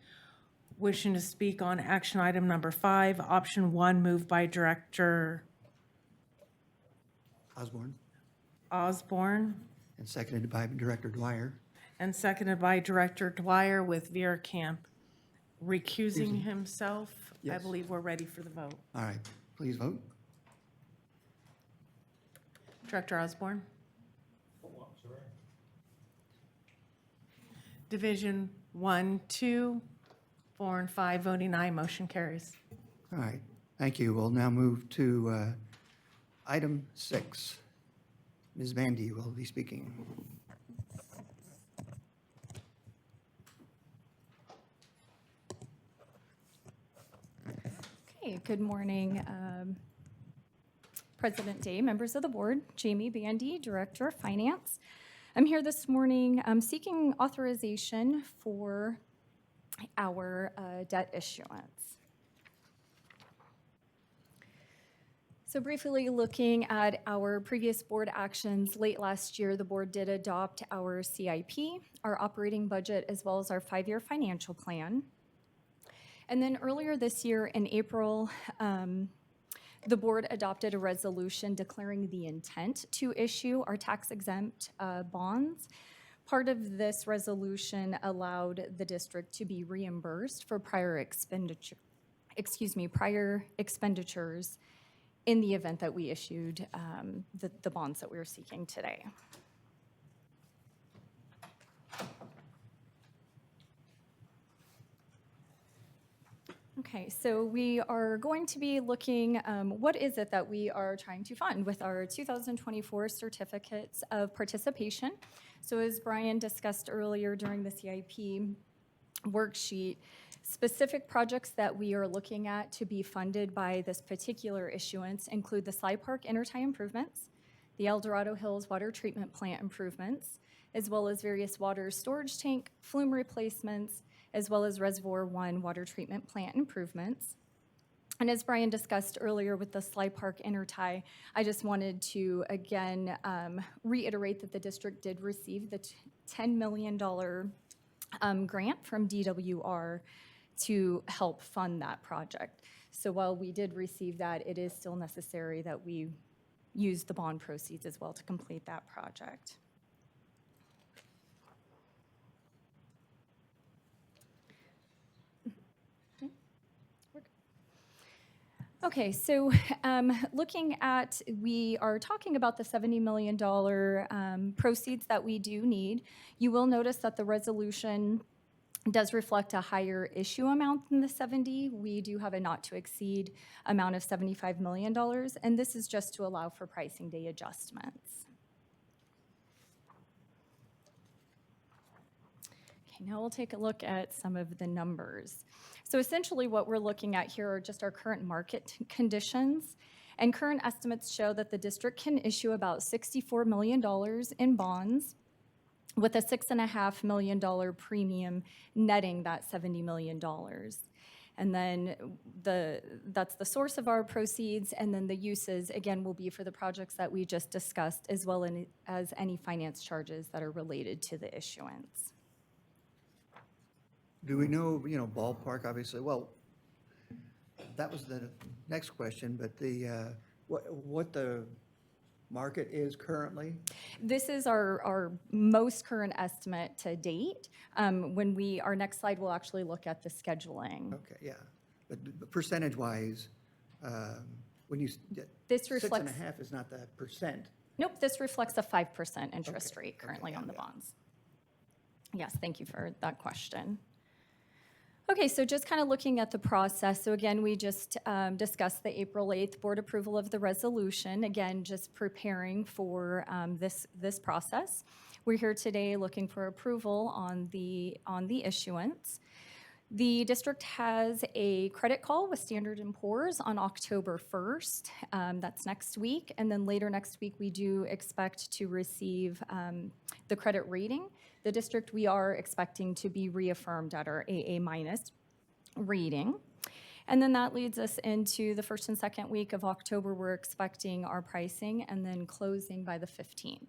wishing to speak on action item number 5. Option 1, moved by Director Osborne And seconded by Director Dwyer. and seconded by Director Dwyer, with Camp recusing himself. I Yes. believe we're ready for the vote. All right, please vote. Director Osborne? Division 1, 2, 4, and 5 voting aye. Motion carries. All right, thank you. We'll now move to item 6. Ms. Bandy will be speaking. Okay, good morning, President Day, members of the board, Jamie Bandy, Director of Finance. I'm here this morning seeking authorization for our debt issuance. So briefly looking at our previous board actions, late last year, the board did adopt our CIP, our operating budget, as well as our 5-year financial plan. And then earlier this year in April, the board adopted a resolution declaring the intent to issue our tax-exempt bonds. Part of this resolution allowed the district to be reimbursed for prior expenditures in the event that we issued the bonds that we are seeking today. Okay, so we are going to be looking, what is it that we are trying to fund with our 2024 certificates of participation? So as Brian discussed earlier during the CIP worksheet, specific projects that we are looking at to be funded by this particular issuance include the Sly Park intertie improvements, the El Dorado Hills water treatment plant improvements, as well as various water storage tank, flume replacements, as well as Reservoir 1 water treatment plant improvements. And as Brian discussed earlier with the Sly Park intertie, I just wanted to again reiterate that the district did receive the $10 million grant from DWR to help fund that project. So while we did receive that, it is still necessary that we use the bond proceeds as well to complete that project. Okay, so looking at, we are talking about the $70 million proceeds that we do need. You will notice that the resolution does reflect a higher issue amount than the 70. We do have a not to exceed amount of $75 million, and this is just to allow for pricing day adjustments. Okay, now we'll take a look at some of the numbers. So essentially what we're looking at here are just our current market conditions, and current estimates show that the district can issue about $64 million in bonds with a $6.5 million premium netting that $70 million. And then that's the source of our proceeds, and then the uses, again, will be for the projects that we just discussed, as well as any finance charges that are related to the issuance. Do we know, ballpark, obviously, well, that was the next question, but the, what the market is currently? This is our most current estimate to date. Our next slide will actually look at the scheduling. Okay, yeah. But percentage-wise, when you, This reflects- 6.5 is not that percent. Nope, this reflects a 5% interest Okay, rate currently okay, on the yeah. bonds. Yes, thank you for that question. Okay, so just kind of looking at the process. So again, we just discussed the April 8th board approval of the resolution. Again, just preparing for this process. We're here today looking for approval on the issuance. The district has a credit call with Standard & Poor's on October 1st. That's next week. And then later next week, we do expect to receive the credit rating. The district, we are expecting to be reaffirmed at our AA- rating. And then that leads us into the first and second week of October. We're expecting our pricing and then closing by the 15th.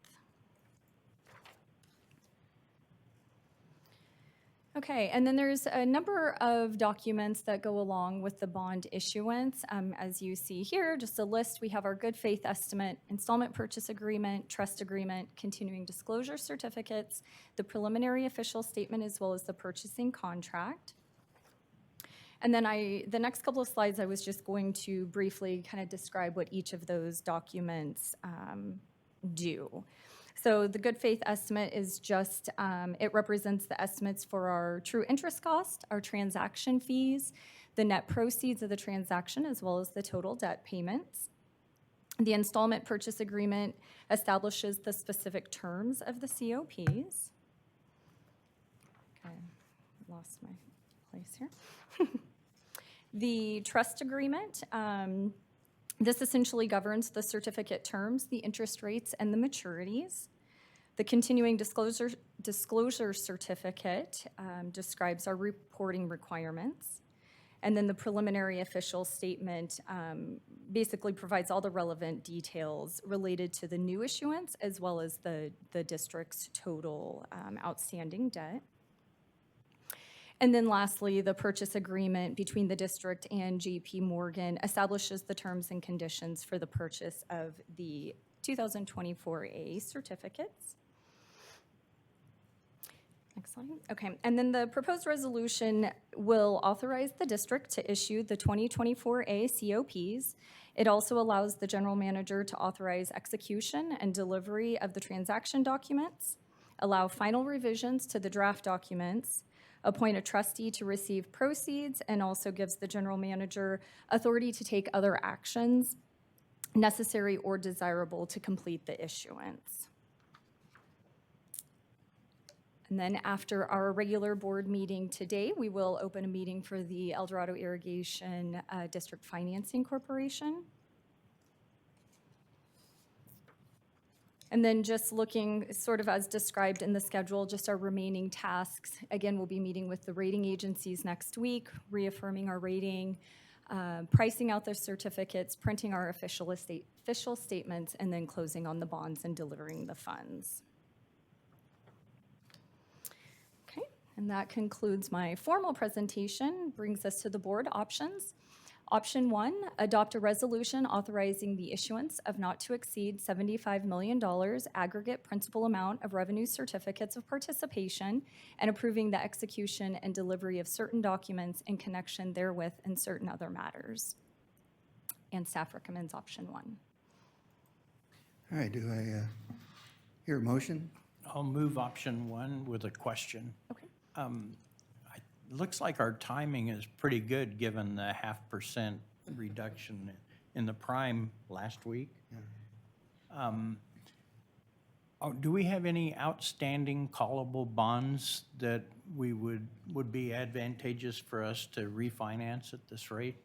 Okay, and then there's a number of documents that go along with the bond issuance. As you see here, just a list. We have our good faith estimate, installment purchase agreement, trust agreement, continuing disclosure certificates, the preliminary official statement, as well as the purchasing contract. And then the next couple of slides, I was just going to briefly kind of describe what each of those documents do. So the good faith estimate is just, it represents the estimates for our true interest cost, our transaction fees, the net proceeds of the transaction, as well as the total debt payments. The installment purchase agreement establishes the specific terms of the COPs. Okay, lost my place here. The trust agreement, this essentially governs the certificate terms, the interest rates, and the maturities. The continuing disclosure certificate describes our reporting requirements. And then the preliminary official statement basically provides all the relevant details related to the new issuance as well as the district's total outstanding debt. And then lastly, the purchase agreement between the district and JP Morgan establishes the terms and conditions for the purchase of the 2024A certificates. Next slide. Okay, and then the proposed resolution will authorize the district to issue the 2024A COPs. It also allows the general manager to authorize execution and delivery of the transaction documents, allow final revisions to the draft documents, appoint a trustee to receive proceeds, and also gives the general manager authority to take other actions necessary or desirable to complete the issuance. And then after our regular board meeting today, we will open a meeting for the El Dorado Irrigation District Financing Corporation. And then just looking sort of as described in the schedule, just our remaining tasks. Again, we'll be meeting with the rating agencies next week, reaffirming our rating, pricing out the certificates, printing our official statements, and then closing on the bonds and delivering the funds. Okay, and that concludes my formal presentation, brings us to the board options. Option 1, adopt a resolution authorizing the issuance of not to exceed $75 million aggregate principal amount of revenue certificates of participation and approving the execution and delivery of certain documents in connection therewith and certain other matters. And staff recommends option 1. All right, do I hear a motion? I'll move option 1 with a question. Okay. Looks like our timing is pretty good, given the 0.5% reduction in the prime last week. Do we have any outstanding callable bonds that would be advantageous for us to refinance at this rate?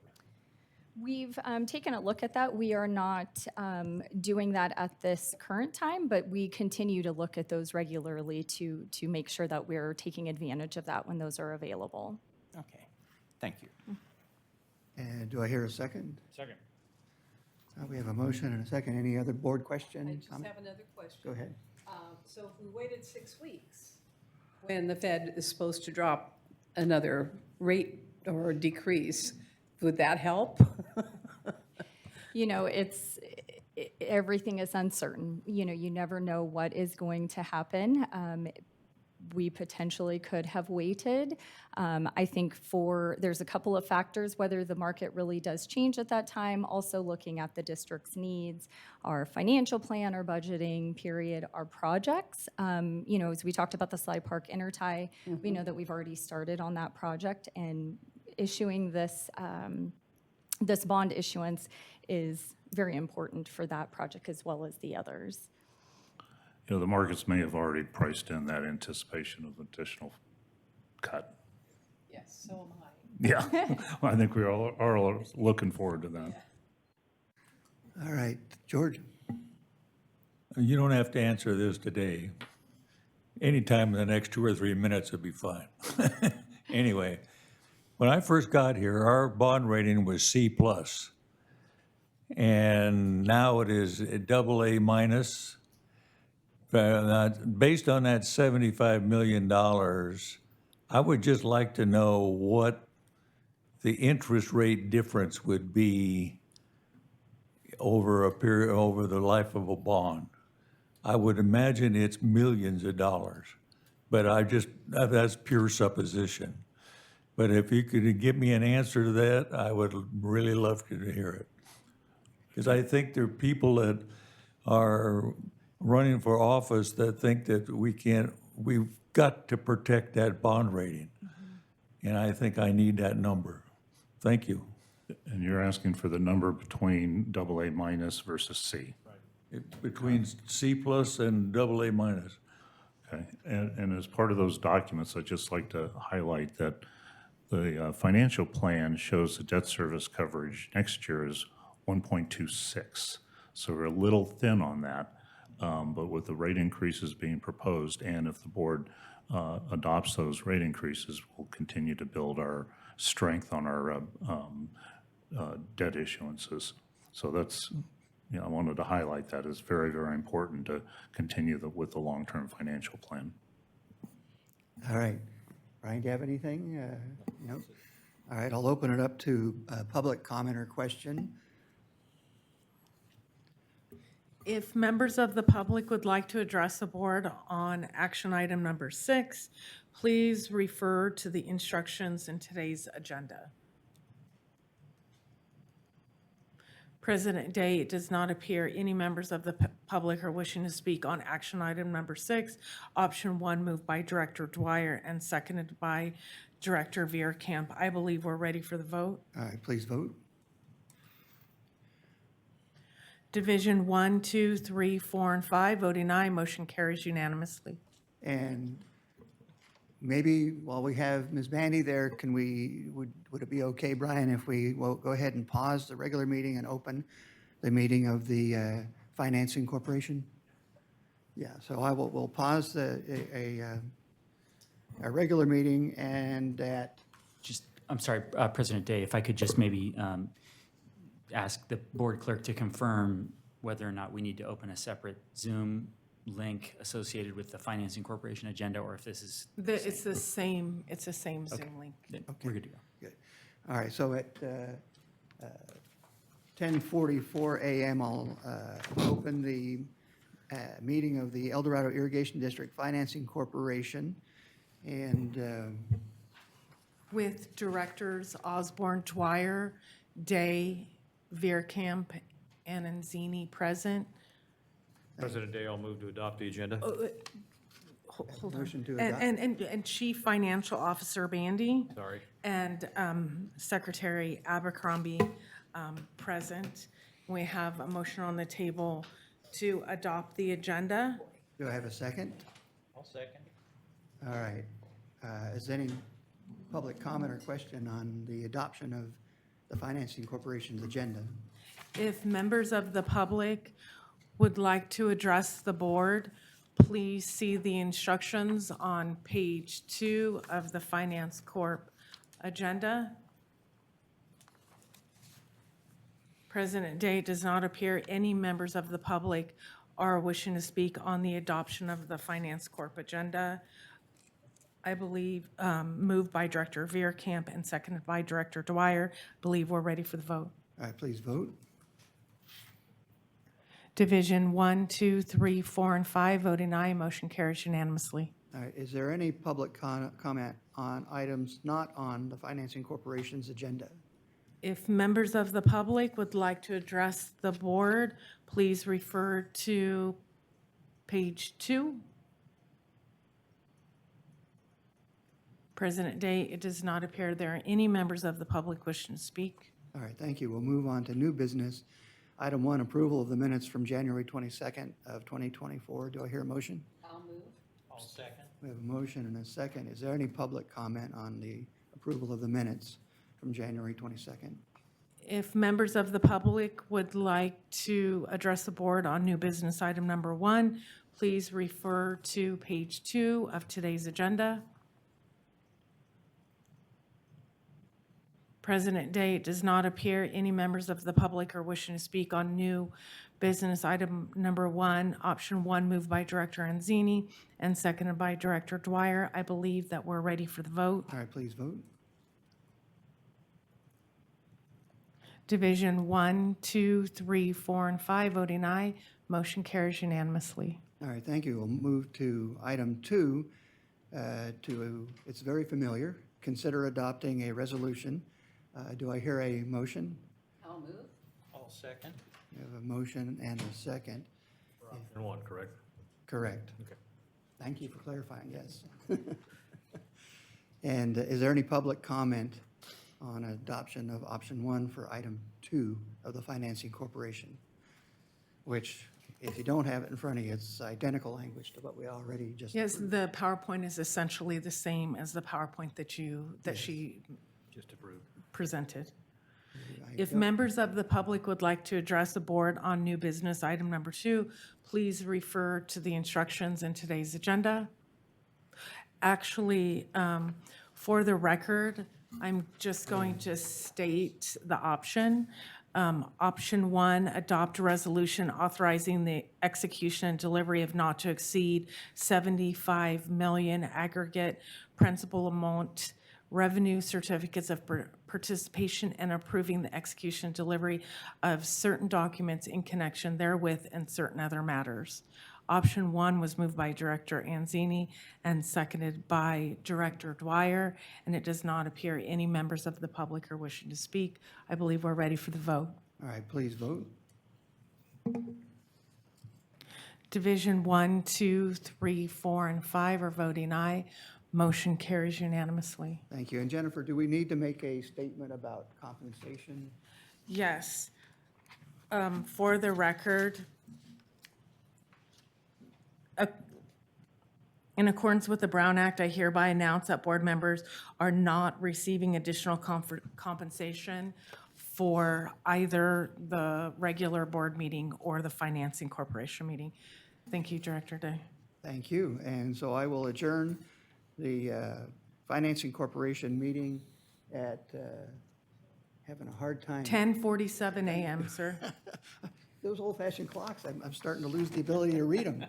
We've taken a look at that. We are not doing that at this current time, but we continue to look at those regularly to make sure that we're taking advantage of that when those are available. Okay, thank you. And do I hear a second? Second. We have a motion and a second. Any other board questions? I just comments? have another question. Go ahead. So if we waited 6 weeks, when the Fed is supposed to drop another rate or decrease, would that help? You know, everything is uncertain. You know, you never know what is going to happen. We potentially could have waited. I think there's a couple of factors, whether the market really does change at that time, also looking at the district's needs, our financial plan, our budgeting period, our projects. You know, as we talked about the Slide Park Intertie, we know that we've already started on that project, and issuing this bond issuance is very important for that project as well as the others. You know, the markets may have already priced in that anticipation of additional cut. Yes, so am I. Yeah, I think we all are looking forward to that. All right, George? You don't have to answer this today. Anytime in the next 2 or 3 minutes would be fine. Anyway, when I first got here, our bond rating was C+. And now it is AA-. Based on that $75 million, I would just like to know what the interest rate difference would be over the life of a bond. I would imagine it's millions of dollars, but that's pure supposition. But if you could give me an answer to that, I would really love to hear it. Because I think there are people that are running for office that think that we've got to protect that bond rating. And I think I need that number. Thank you. And you're asking for the number between AA- versus C. Between C+ and AA-. Okay, and as part of those documents, I'd just like to highlight that the financial plan shows the debt service coverage next year is 1.26. So we're a little thin on that, but with the rate increases being proposed, and if the board adopts those rate increases, we'll continue to build our strength on our debt issuances. So that's, I wanted to highlight that as very, very important to continue with the long-term financial plan. All right. Brian, do you have anything? No? All right, I'll open it up to public comment or question. If members of the public would like to address the board on action item number 6, please refer to the instructions in today's agenda. President Day, it does not appear any members of the public are wishing to speak on action item number 6. Option 1 moved by Director Dwyer and seconded by Director Veerkamp. I believe we're ready for the vote. All right, please vote. Division 1, 2, 3, 4, and 5, voting aye, motion carries unanimously. And maybe while we have Ms. Bandy there, would it be okay, Brian, if we will go ahead and pause the regular meeting and open the meeting of the Financing Corporation? Yeah, so we'll pause a regular meeting and I'm sorry, President Day, if I could just maybe ask the board clerk to confirm whether or not we need to open a separate Zoom link associated with the Financing Corporation agenda, or if this is. It's the same Zoom link. Then we're good to go. good. All right, so at 10:44 a.m., I'll open the meeting of the El Dorado Irrigation District Financing Corporation. And With Directors Osborne, Dwyer, Day, Veerkamp, and Anzini present. President Day, I'll move to adopt the agenda. Hold on. Motion to adopt. And Chief Financial Officer Bandy Sorry. and Secretary Abercrombie present. We have a motion on the table to adopt the agenda. do I have a second? I'll second. All right. Is there any public comment or question on the adoption of the Financing Corporation's agenda? If members of the public would like to address the board, please see the instructions on page 2 of the Finance Corp agenda. President Day, does not appear any members of the public are wishing to speak on the adoption of the Finance Corp agenda. I believe moved by Director Veerkamp and seconded by Director Dwyer. Believe we're ready for the vote. All right, please vote. Division 1, 2, 3, 4, and 5, voting aye, motion carries unanimously. All right, is there any public comment on items not on the Financing Corporation's agenda? If members of the public would like to address the board, please refer to page 2. President Day, it does not appear there are any members of the public wishing to speak. All right, thank you. We'll move on to new business. Item 1, approval of the minutes from January 22nd of 2024. Do I hear a motion? I'll second. We have a motion and a second. Is there any public comment on the approval of the minutes from January 22nd? If members of the public would like to address the board on new business item number 1, please refer to page 2 of today's agenda. President Day, it does not appear any members of the public are wishing to speak on new business item number 1. Option 1 moved by Director Anzini and seconded by Director Dwyer. I believe that we're ready for the vote. All right, please vote. Division 1, 2, 3, 4, and 5, voting aye. Motion carries unanimously. All right, thank you. We'll move to item 2. It's very familiar. Consider adopting a resolution. Do I hear a motion? I'll move. I'll second. We have a motion and a second. Option 1, correct? Correct. Okay. Thank you for clarifying, yes. And is there any public comment on adoption of option 1 for item 2 of the Financing Corporation? Which, if you don't have it in front of you, it's identical language to what we already just. Yes, the PowerPoint is essentially the same as the PowerPoint that she Just approved. presented. I If don't- members of the public would like to address the board on new business item number 2, please refer to the instructions in today's agenda. Actually, for the record, I'm just going to state the option. Option 1, adopt a resolution authorizing the execution and delivery of not to exceed 75 million aggregate principal amount revenue certificates of participation and approving the execution and delivery of certain documents in connection therewith and certain other matters. Option 1 was moved by Director Anzini and seconded by Director Dwyer, and it does not appear any members of the public are wishing to speak. I believe we're ready for the vote. All right, please vote. Division 1, 2, 3, 4, and 5 are voting aye. Motion carries unanimously. Thank you. And Jennifer, do we need to make a statement about compensation? Yes. For the record, in accordance with the Brown Act, I hereby announce that board members are not receiving additional compensation for either the regular board meeting or the Financing Corporation meeting. Thank you, Director Day. Thank you. And so I will adjourn the Financing Corporation meeting at, having a hard time. 10:47 a.m., sir. Those old-fashioned clocks, I'm starting to lose the ability to read them.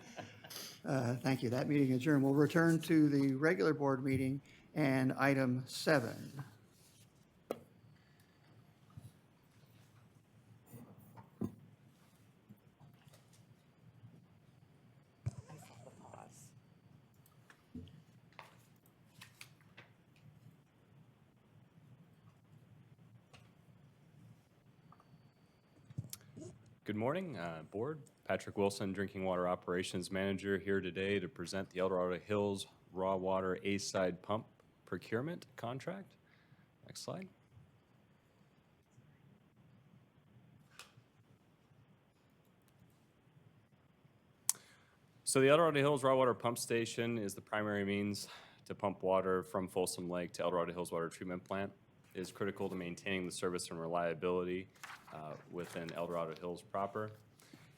Thank you. That meeting adjourned. We'll return to the regular board meeting and item 7. Good morning, Board. Patrick Wilson, Drinking Water Operations Manager, here today to present the El Dorado Hills Raw Water A-Side Pump Procurement Contract. Next slide. So the El Dorado Hills Raw Water Pump Station is the primary means to pump water from Folsom Lake to El Dorado Hills Water Treatment Plant. It is critical to maintaining the service and reliability within El Dorado Hills proper.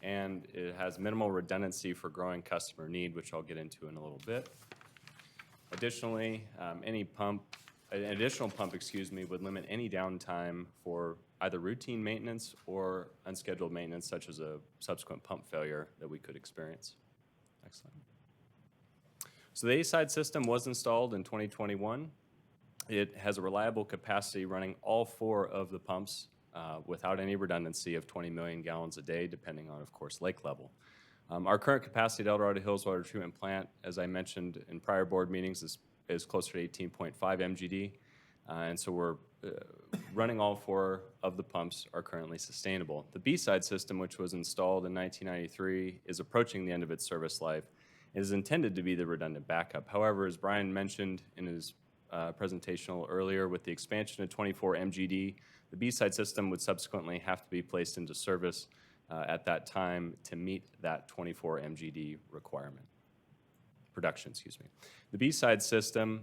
And it has minimal redundancy for growing customer need, which I'll get into in a little bit. Additionally, an additional pump, would limit any downtime for either routine maintenance or unscheduled maintenance, such as a subsequent pump failure that we could experience. Next slide. So the A-side system was installed in 2021. It has a reliable capacity running all 4 of the pumps without any redundancy of 20 million gallons a day, depending on, of course, lake level. Our current capacity at El Dorado Hills Water Treatment Plant, as I mentioned in prior board meetings, is closer to 18.5 MGD. And so we're running all 4 of the pumps are currently sustainable. The B-side system, which was installed in 1993, is approaching the end of its service life. It is intended to be the redundant backup. However, as Brian mentioned in his presentation earlier, with the expansion of 24 MGD, the B-side system would subsequently have to be placed into service at that time to meet that 24 MGD requirement. Production, excuse me. The B-side system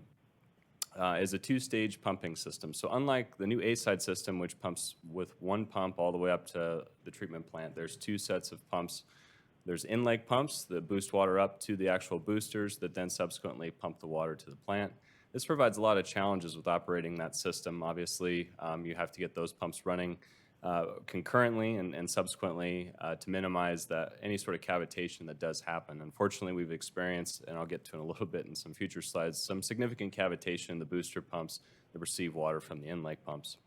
is a 2-stage pumping system. So unlike the new A-side system, which pumps with 1 pump all the way up to the treatment plant, there's 2 sets of pumps. There's in-lake pumps that boost water up to the actual boosters that then subsequently pump the water to the plant. This provides a lot of challenges with operating that system. Obviously, you have to get those pumps running concurrently and subsequently to minimize any sort of cavitation that does happen. Unfortunately, we've experienced, and I'll get to in a little bit in some future slides, some significant cavitation in the booster pumps that receive water from the in-lake pumps.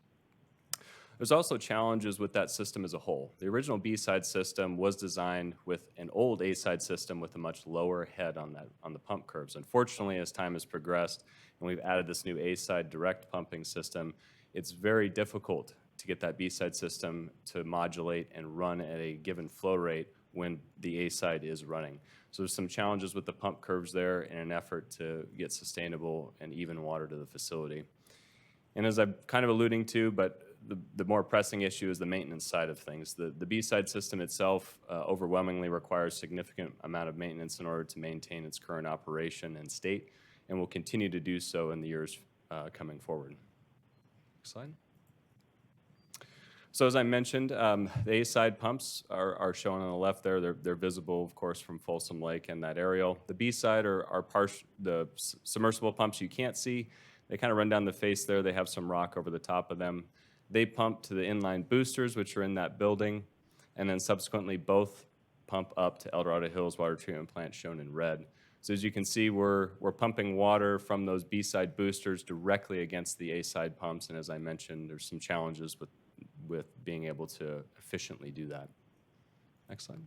There's also challenges with that system as a whole. The original B-side system was designed with an old A-side system with a much lower head on the pump curves. Unfortunately, as time has progressed and we've added this new A-side direct pumping system, it's very difficult to get that B-side system to modulate and run at a given flow rate when the A-side is running. So there's some challenges with the pump curves there in an effort to get sustainable and even water to the facility. And as I'm kind of alluding to, but the more pressing issue is the maintenance side of things. The B-side system itself overwhelmingly requires significant amount of maintenance in order to maintain its current operation and state, and will continue to do so in the years coming forward. Next slide. So as I mentioned, the A-side pumps are shown on the left there. They're visible, of course, from Folsom Lake and that aerial. The B-side are the submersible pumps you can't see. They kind of run down the face there. They have some rock over the top of them. They pump to the inline boosters, which are in that building, and then subsequently both pump up to El Dorado Hills Water Treatment Plant, shown in red. So as you can see, we're pumping water from those B-side boosters directly against the A-side pumps, and as I mentioned, there's some challenges with being able to efficiently do that. Next slide.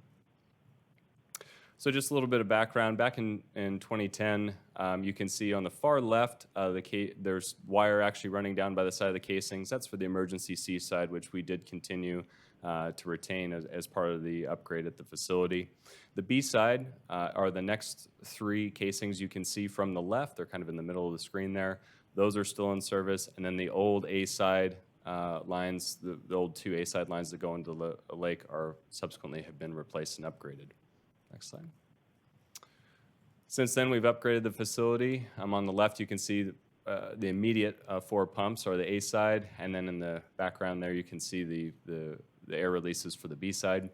So just a little bit of background. Back in 2010, you can see on the far left, there's wire actually running down by the side of the casings. That's for the emergency C side, which we did continue to retain as part of the upgrade at the facility. The B side are the next three casings you can see from the left. They're kind of in the middle of the screen there. Those are still in service. And then the old A side lines, the old two A side lines that go into the lake are subsequently have been replaced and upgraded. Next slide. Since then, we've upgraded the facility. On the left, you can see the immediate four pumps are the A side, and then in the background there, you can see the air releases for the B side.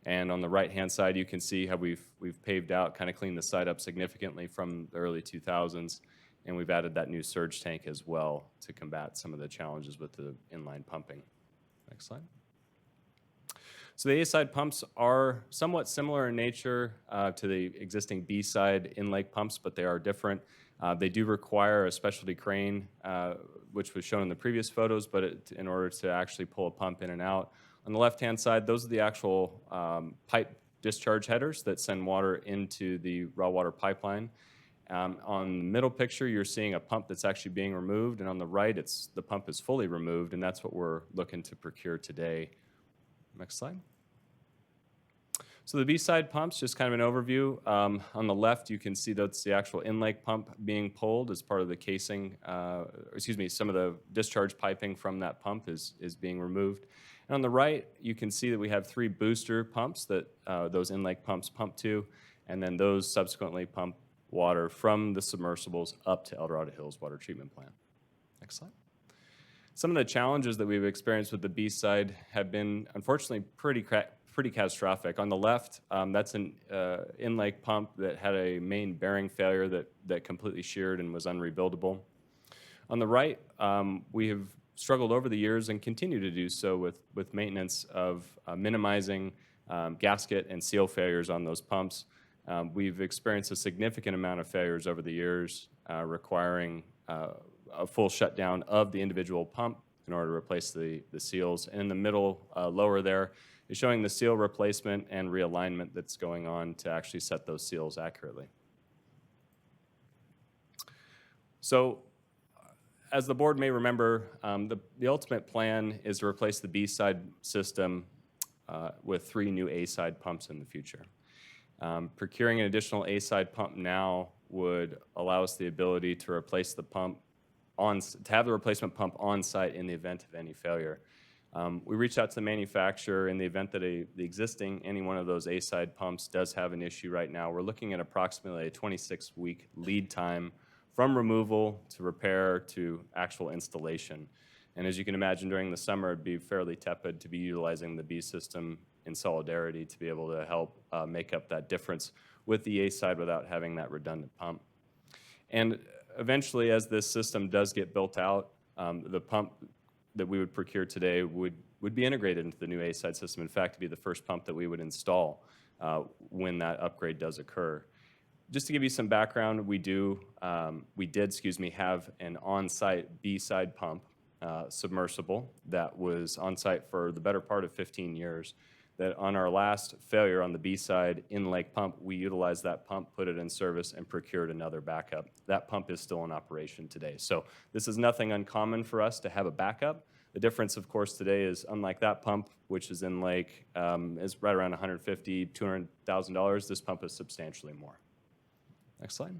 And on the right-hand side, you can see how we've paved out, kind of cleaned the site up significantly from the early 2000s, and we've added that new surge tank as well to combat some of the challenges with the inline pumping. Next slide. So the A-side pumps are somewhat similar in nature to the existing B-side in-lake pumps, but they are different. They do require a specialty crane, which was shown in the previous photos, but in order to actually pull a pump in and out. On the left-hand side, those are the actual pipe discharge headers that send water into the raw water pipeline. On the middle picture, you're seeing a pump that's actually being removed, and on the right, the pump is fully removed, and that's what we're looking to procure today. Next slide. So the B-side pumps, just kind of an overview. On the left, you can see that's the actual in-lake pump being pulled as part of the casing, some of the discharge piping from that pump is being removed. And on the right, you can see that we have three booster pumps that those in-lake pumps pump to, and then those subsequently pump water from the submersibles up to El Dorado Hills Water Treatment Plant. Next slide. Some of the challenges that we've experienced with the B-side have been, unfortunately, pretty catastrophic. On the left, that's an in-lake pump that had a main bearing failure that completely sheared and was unrebuildable. On the right, we have struggled over the years and continue to do so with maintenance of minimizing gasket and seal failures on those pumps. We've experienced a significant amount of failures over the years, requiring a full shutdown of the individual pump in order to replace the seals. And in the middle, lower there, is showing the seal replacement and realignment that's going on to actually set those seals accurately. So, as the board may remember, the ultimate plan is to replace the B-side system with 3 new A-side pumps in the future. Procuring an additional A-side pump now would allow us the ability to replace the pump to have the replacement pump on site in the event of any failure. We reached out to the manufacturer in the event that any one of those A-side pumps does have an issue right now. We're looking at approximately a 26-week lead time from removal to repair to actual installation. And as you can imagine, during the summer, it'd be fairly tepid to be utilizing the B system in solidarity to be able to help make up that difference with the A-side without having that redundant pump. And eventually, as this system does get built out, the pump that we would procure today would be integrated into the new A-side system. In fact, to be the first pump that we would install when that upgrade does occur. Just to give you some background, we did have an on-site B-side pump submersible that was on-site for the better part of 15 years. That on our last failure on the B-side in-lake pump, we utilized that pump, put it in service, and procured another backup. That pump is still in operation today. So this is nothing uncommon for us to have a backup. The difference, of course, today is unlike that pump, which is in lake, is right around $150,000, $200,000. This pump is substantially more. Next slide.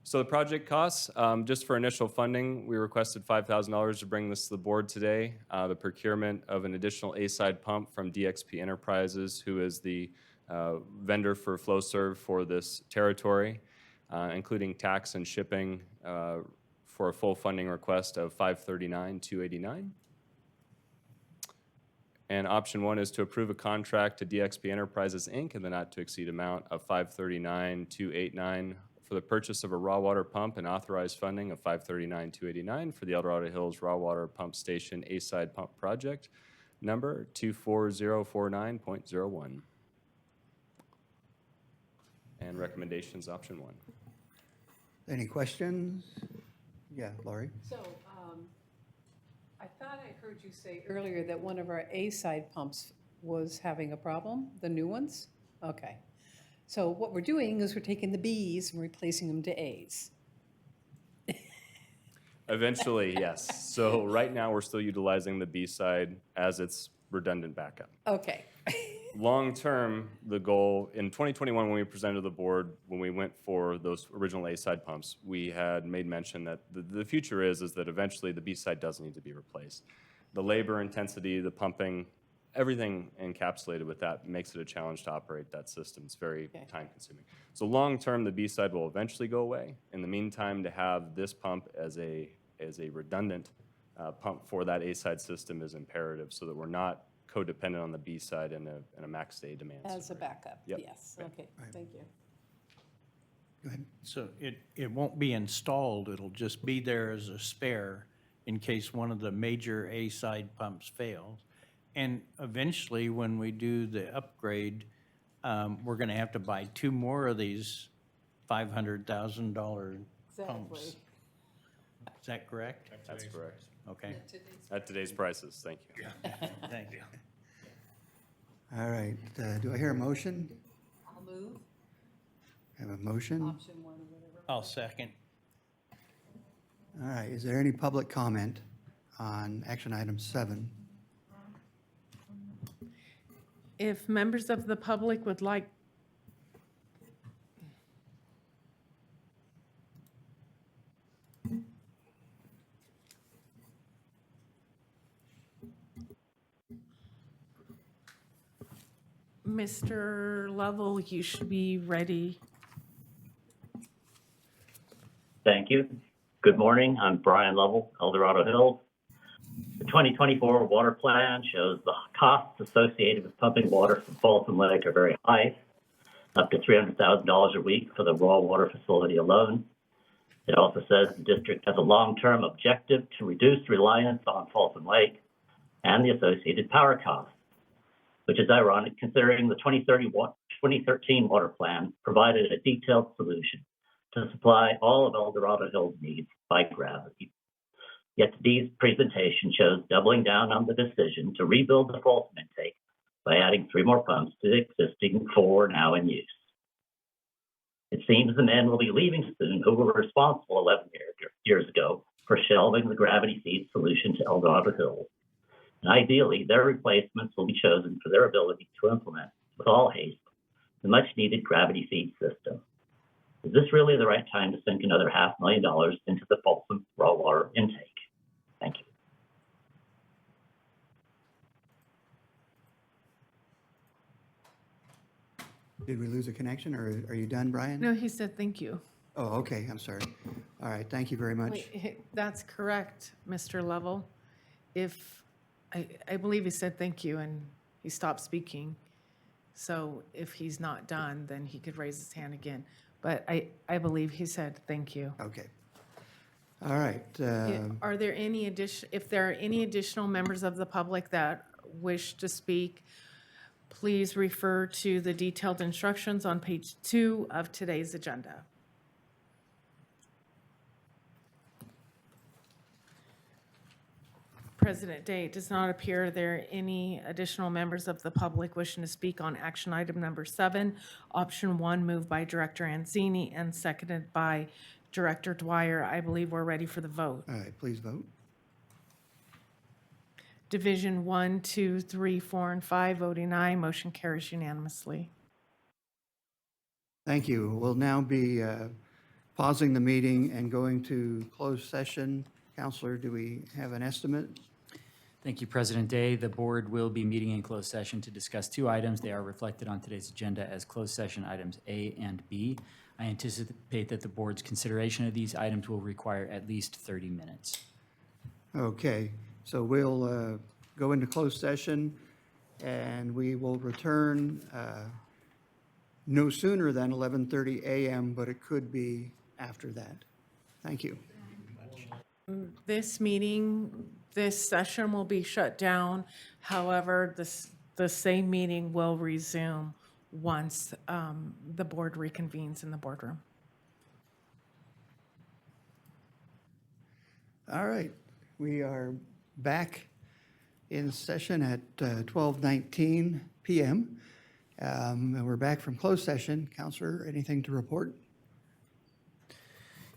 So the project costs, just for initial funding, we requested $5,000 to bring this to the board today. The procurement of an additional A-side pump from DXP Enterprises, who is the vendor for FlowServe for this territory, including tax and shipping for a full funding request of $539,289. And option 1 is to approve a contract to DXP Enterprises, Inc. in the not-to-exceed amount of $539,289 for the purchase of a raw water pump and authorized funding of $539,289 for the El Dorado Hills Raw Water Pump Station A-Side Pump Project, number 24049.01. And recommendations, option 1. Any questions? Yeah, Laurie? So, I thought I heard you say earlier that one of our A-side pumps was having a problem, the new ones? Okay. So what we're doing is we're taking the Bs and replacing them to As. Eventually, yes. So right now, we're still utilizing the B side as its redundant backup. Okay. Long-term, the goal, in 2021, when we presented to the board, when we went for those original A-side pumps, we had made mention that the future is that eventually the B-side does need to be replaced. The labor intensity, the pumping, everything encapsulated with that makes it a challenge to operate that system. It's very time-consuming. So long-term, the B-side will eventually go away. In the meantime, to have this pump as a redundant pump for that A-side system is imperative, so that we're not codependent on the B side in a max day demand. As a backup, Yep. yes. Okay, thank you. Go ahead. So it won't be installed, it'll just be there as a spare in case one of the major A-side pumps fails. And eventually, when we do the upgrade, we're gonna have to buy 2 more of these $500,000 pumps. Is that correct? That's correct. Okay, At today's prices, thank you. thank you. All right, do I hear a motion? I'll move, Have a motion? option 1 or whatever. I'll second. All right, is there any public comment on action item 7? If members of the public would like Mr. Lovell, you should be ready. Thank you. Good morning. I'm Brian Lovell, El Dorado Hills. The 2024 water plan shows the costs associated with pumping water from Folsom Lake are very high, up to $300,000 a week for the raw water facility alone. It also says the district has a long-term objective to reduce reliance on Folsom Lake and the associated power costs, which is ironic considering the 2013 water plan provided a detailed solution to supply all of El Dorado Hills' needs by gravity. Yet today's presentation shows doubling down on the decision to rebuild the Folsom intake by adding 3 more pumps to the existing 4 now in use. It seems the men will be leaving soon who were responsible 11 years ago for shelving the gravity feed solution to El Dorado Hills. And ideally, their replacements will be chosen for their ability to implement, with all haste, the much-needed gravity feed system. Is this really the right time to sink another $500,000 into the Folsom raw water intake? Thank you. Did we lose a connection, or are you done, Brian? No, he said thank you. Oh, okay, I'm sorry. All right, thank you very much. Wait, that's correct, Mr. Lovell. I believe he said thank you and he stopped speaking. So if he's not done, then he could raise his hand again. But I believe he said thank you. Okay. All right, Are there any if there are any additional members of the public that wish to speak, please refer to the detailed instructions on page 2 of today's agenda. President Day, it does not appear there are any additional members of the public wishing to speak on action item number 7. Option 1 moved by Director Anzini and seconded by Director Dwyer. I believe we're ready for the vote. all right, please vote. Division 1, 2, 3, 4, and 5, voting aye. Motion carries unanimously. Thank you. We'll now be pausing the meeting and going to closed session. Counselor, do we have an estimate? Thank you, President Day. The board will be meeting in closed session to discuss 2 items. They are reflected on today's agenda as closed session items A and B. I anticipate that the board's consideration of these items will require at least 30 minutes. Okay, so we'll go into closed session, and we will return no sooner than 11:30 a.m., but it could be after that. Thank you. This meeting, this session will be shut down. However, the same meeting will resume once the board reconvenes in the boardroom. All right, we are back in session at 12:19 p.m. And we're back from closed session. Counselor, anything to report?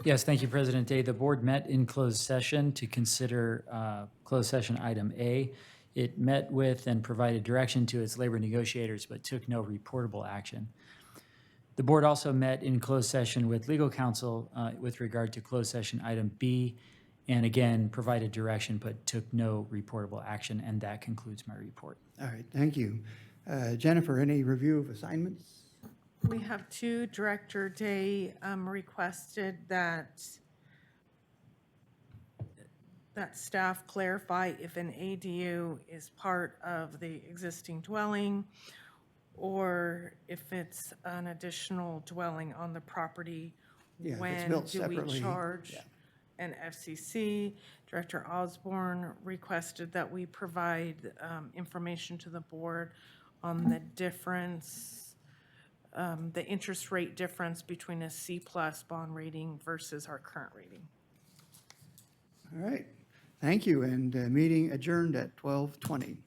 Yes, thank you, President Day. The board met in closed session to consider closed session item A. It met with and provided direction to its labor negotiators, but took no reportable action. The board also met in closed session with legal counsel with regard to closed session item B, and again, provided direction, but took no reportable action, and that concludes my report. All right, thank you. Jennifer, any review of assignments? We have two. Director Day requested that staff clarify if an ADU is part of the existing dwelling or if it's an additional dwelling on the property. Yeah, if it's When built do we separately, charge yeah. an FCC? Director Osborne requested that we provide information to the board on the difference, the interest rate difference between a C+ bond rating versus our current rating. All right, thank you, and meeting adjourned at 12:20.